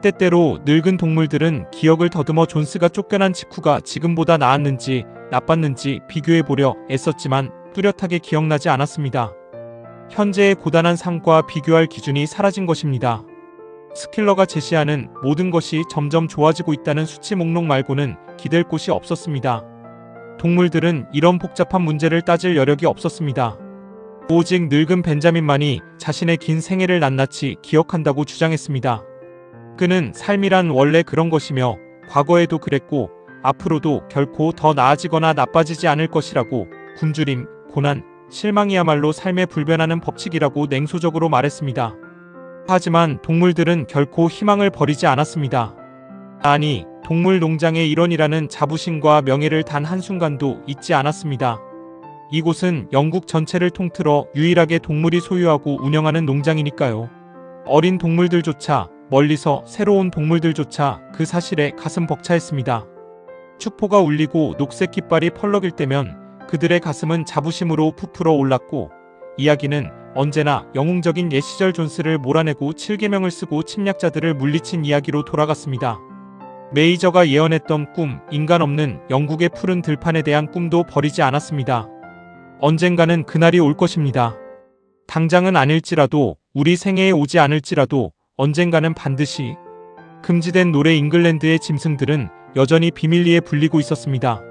때때로 늙은 동물들은 기억을 더듬어 존스가 쫓겨난 직후가 지금보다 나았는지 나빴는지 비교해보려 애썼지만 뚜렷하게 기억나지 않았습니다. 현재의 고단한 삶과 비교할 기준이 사라진 것입니다. 스킬러가 제시하는 모든 것이 점점 좋아지고 있다는 수치 목록 말고는 기댈 곳이 없었습니다. 동물들은 이런 복잡한 문제를 따질 여력이 없었습니다. 오직 늙은 벤자민만이 자신의 긴 생애를 낱낱이 기억한다고 주장했습니다. 그는 삶이란 원래 그런 것이며 과거에도 그랬고 앞으로도 결코 더 나아지거나 나빠지지 않을 것이라고 굶주림, 고난, 실망이야말로 삶에 불변하는 법칙이라고 냉소적으로 말했습니다. 하지만 동물들은 결코 희망을 버리지 않았습니다. 아니, 동물 농장의 일원이라는 자부심과 명예를 단 한순간도 잊지 않았습니다. 이곳은 영국 전체를 통틀어 유일하게 동물이 소유하고 운영하는 농장이니까요. 어린 동물들조차, 멀리서 새로운 동물들조차 그 사실에 가슴 벅차했습니다. 축포가 울리고 녹색 깃발이 펄럭일 때면 그들의 가슴은 자부심으로 부풀어 올랐고 이야기는 언제나 영웅적인 옛 시절 존스를 몰아내고 7계명을 쓰고 침략자들을 물리친 이야기로 돌아갔습니다. 메이저가 예언했던 꿈, 인간 없는 영국의 푸른 들판에 대한 꿈도 버리지 않았습니다. 언젠가는 그날이 올 것입니다. 당장은 아닐지라도, 우리 생애에 오지 않을지라도 언젠가는 반드시. 금지된 노래 잉글랜드의 짐승들은 여전히 비밀리에 불리고 있었습니다.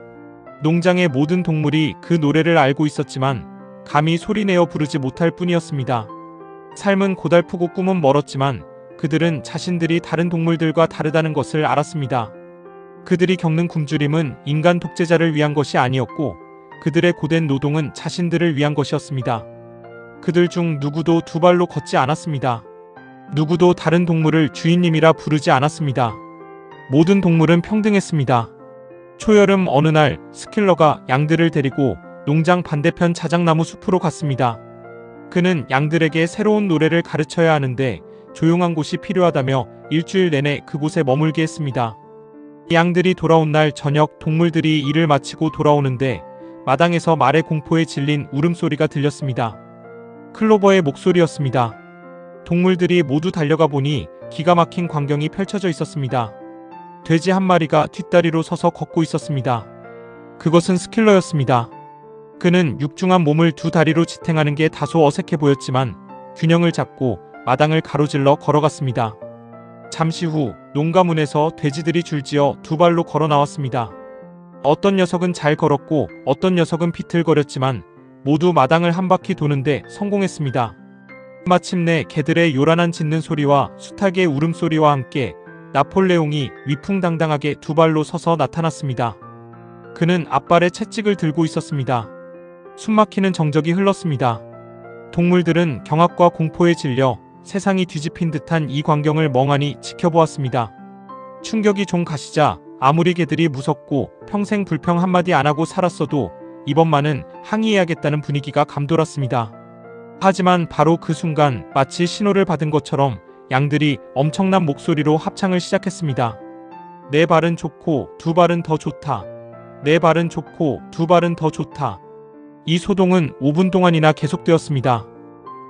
농장의 모든 동물이 그 노래를 알고 있었지만 감히 소리내어 부르지 못할 뿐이었습니다. 삶은 고달프고 꿈은 멀었지만 그들은 자신들이 다른 동물들과 다르다는 것을 알았습니다. 그들이 겪는 굶주림은 인간 독재자를 위한 것이 아니었고 그들의 고된 노동은 자신들을 위한 것이었습니다. 그들 중 누구도 두 발로 걷지 않았습니다. 누구도 다른 동물을 주인님이라 부르지 않았습니다. 모든 동물은 평등했습니다. 초여름 어느 날 스킬러가 양들을 데리고 농장 반대편 자작나무 숲으로 갔습니다. 그는 양들에게 새로운 노래를 가르쳐야 하는데 조용한 곳이 필요하다며 일주일 내내 그곳에 머물게 했습니다. 양들이 돌아온 날 저녁 동물들이 일을 마치고 돌아오는데 마당에서 말의 공포에 질린 울음소리가 들렸습니다. 클로버의 목소리였습니다. 동물들이 모두 달려가 보니 기가 막힌 광경이 펼쳐져 있었습니다. 돼지 한 마리가 뒷다리로 서서 걷고 있었습니다. 그것은 스킬러였습니다. 그는 육중한 몸을 두 다리로 지탱하는 게 다소 어색해 보였지만 균형을 잡고 마당을 가로질러 걸어갔습니다. 잠시 후 농가문에서 돼지들이 줄지어 두 발로 걸어 나왔습니다. 어떤 녀석은 잘 걸었고 어떤 녀석은 비틀거렸지만 모두 마당을 한 바퀴 도는데 성공했습니다. 마침내 개들의 요란한 짖는 소리와 수탉의 울음소리와 함께 나폴레옹이 위풍당당하게 두 발로 서서 나타났습니다. 그는 앞발에 채찍을 들고 있었습니다. 숨막히는 정적이 흘렀습니다. 동물들은 경악과 공포에 질려 세상이 뒤집힌 듯한 이 광경을 멍하니 지켜보았습니다. 충격이 좀 가시자 아무리 개들이 무섭고 평생 불평 한마디 안 하고 살았어도 이번만은 항의해야겠다는 분위기가 감돌았습니다. 하지만 바로 그 순간 마치 신호를 받은 것처럼 양들이 엄청난 목소리로 합창을 시작했습니다. 내 발은 좋고 두 발은 더 좋다. 내 발은 좋고 두 발은 더 좋다. 이 소동은 5분 동안이나 계속되었습니다.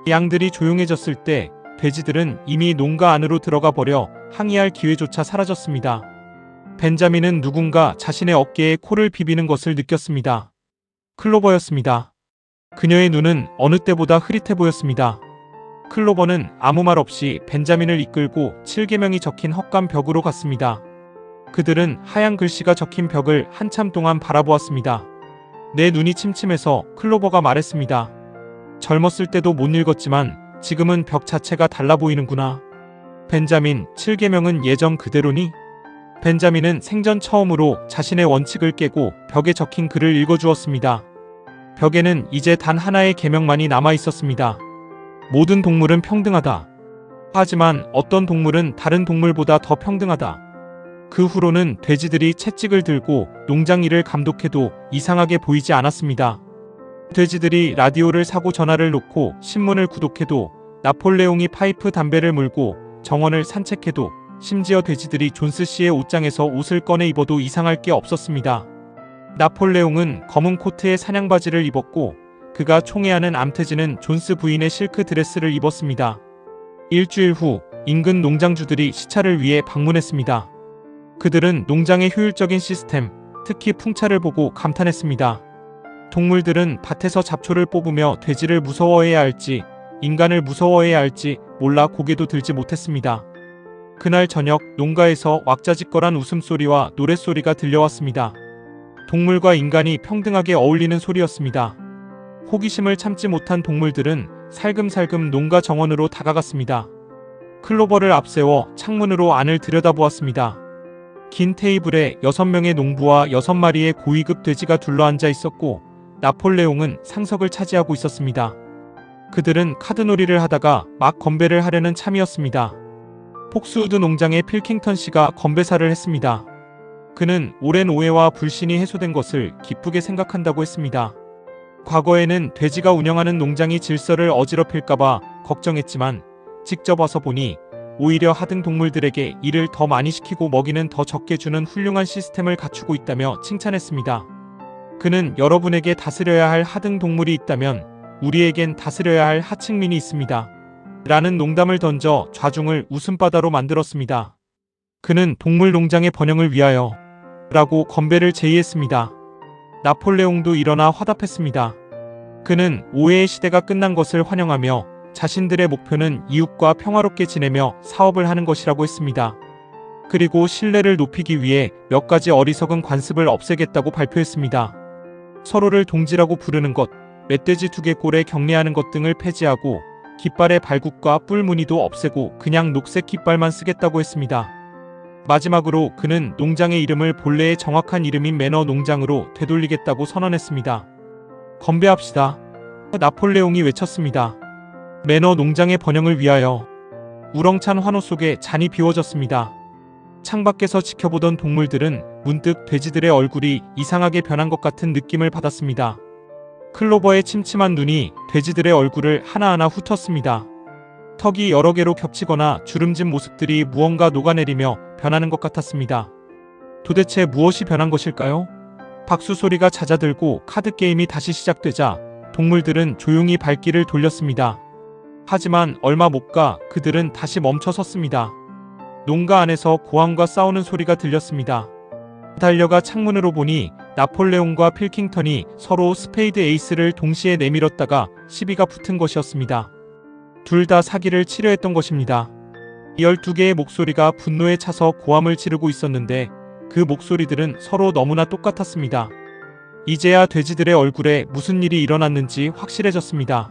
양들이 조용해졌을 때 돼지들은 이미 농가 안으로 들어가 버려 항의할 기회조차 사라졌습니다. 벤자민은 누군가 자신의 어깨에 코를 비비는 것을 느꼈습니다. 클로버였습니다. 그녀의 눈은 어느 때보다 흐릿해 보였습니다. 클로버는 아무 말 없이 벤자민을 이끌고 7계명이 적힌 헛간 벽으로 갔습니다. 그들은 하얀 글씨가 적힌 벽을 한참 동안 바라보았습니다. 내 눈이 침침해서 클로버가 말했습니다. 젊었을 때도 못 읽었지만 지금은 벽 자체가 달라 보이는구나. 벤자민, 7계명은 예전 그대로니? 벤자민은 생전 처음으로 자신의 원칙을 깨고 벽에 적힌 글을 읽어주었습니다. 벽에는 이제 단 하나의 계명만이 남아 있었습니다. 모든 동물은 평등하다. 하지만 어떤 동물은 다른 동물보다 더 평등하다. 그 후로는 돼지들이 채찍을 들고 농장 일을 감독해도 이상하게 보이지 않았습니다. 돼지들이 라디오를 사고 전화를 놓고 신문을 구독해도 나폴레옹이 파이프 담배를 물고 정원을 산책해도, 심지어 돼지들이 존스 씨의 옷장에서 옷을 꺼내 입어도 이상할 게 없었습니다. 나폴레옹은 검은 코트에 사냥바지를 입었고, 그가 총애하는 암태지는 존스 부인의 실크 드레스를 입었습니다. 일주일 후 인근 농장주들이 시찰을 위해 방문했습니다. 그들은 농장의 효율적인 시스템, 특히 풍차를 보고 감탄했습니다. 동물들은 밭에서 잡초를 뽑으며 돼지를 무서워해야 할지, 인간을 무서워해야 할지 몰라 고개도 들지 못했습니다. 그날 저녁 농가에서 왁자지껄한 웃음소리와 노랫소리가 들려왔습니다. 동물과 인간이 평등하게 어울리는 소리였습니다. 호기심을 참지 못한 동물들은 살금살금 농가 정원으로 다가갔습니다. 클로버를 앞세워 창문으로 안을 들여다보았습니다. 긴 테이블에 6명의 농부와 6마리의 고위급 돼지가 둘러앉아 있었고, 나폴레옹은 상석을 차지하고 있었습니다. 그들은 카드놀이를 하다가 막 건배를 하려는 참이었습니다. 폭스우드 농장의 필킹턴 씨가 건배사를 했습니다. 그는 오랜 오해와 불신이 해소된 것을 기쁘게 생각한다고 했습니다. 과거에는 돼지가 운영하는 농장이 질서를 어지럽힐까봐 걱정했지만, 직접 와서 보니 오히려 하등 동물들에게 일을 더 많이 시키고 먹이는 더 적게 주는 훌륭한 시스템을 갖추고 있다며 칭찬했습니다. 그는 여러분에게 다스려야 할 하등 동물이 있다면 우리에겐 다스려야 할 하층민이 있습니다. 라는 농담을 던져 좌중을 웃음바다로 만들었습니다. 그는 동물 농장의 번영을 위하여 라고 건배를 제의했습니다. 나폴레옹도 일어나 화답했습니다. 그는 오해의 시대가 끝난 것을 환영하며 자신들의 목표는 이웃과 평화롭게 지내며 사업을 하는 것이라고 했습니다. 그리고 신뢰를 높이기 위해 몇 가지 어리석은 관습을 없애겠다고 발표했습니다. 서로를 동지라고 부르는 것, 멧돼지 두개골에 경례하는 것 등을 폐지하고, 깃발의 발굽과 뿔 무늬도 없애고 그냥 녹색 깃발만 쓰겠다고 했습니다. 마지막으로 그는 농장의 이름을 본래의 정확한 이름인 매너 농장으로 되돌리겠다고 선언했습니다. 건배합시다. 나폴레옹이 외쳤습니다. 매너 농장의 번영을 위하여. 우렁찬 환호 속에 잔이 비워졌습니다. 창밖에서 지켜보던 동물들은 문득 돼지들의 얼굴이 이상하게 변한 것 같은 느낌을 받았습니다. 클로버의 침침한 눈이 돼지들의 얼굴을 하나하나 훑었습니다. 턱이 여러 개로 겹치거나 주름진 모습들이 무언가 녹아내리며 변하는 것 같았습니다. 도대체 무엇이 변한 것일까요? 박수 소리가 잦아들고 카드게임이 다시 시작되자 동물들은 조용히 발길을 돌렸습니다. 하지만 얼마 못 가 그들은 다시 멈춰섰습니다. 농가 안에서 고함과 싸우는 소리가 들렸습니다. 달려가 창문으로 보니 나폴레옹과 필킹턴이 서로 스페이드 에이스를 동시에 내밀었다가 시비가 붙은 것이었습니다. 둘 다 사기를 치려 했던 것입니다. 12개의 목소리가 분노에 차서 고함을 지르고 있었는데 그 목소리들은 서로 너무나 똑같았습니다. 이제야 돼지들의 얼굴에 무슨 일이 일어났는지 확실해졌습니다.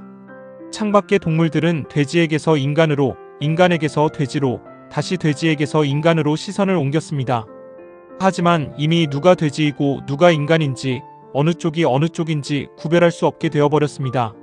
창밖의 동물들은 돼지에게서 인간으로, 인간에게서 돼지로, 다시 돼지에게서 인간으로 시선을 옮겼습니다. 하지만 이미 누가 돼지이고 누가 인간인지, 어느 쪽이 어느 쪽인지 구별할 수 없게 되어버렸습니다.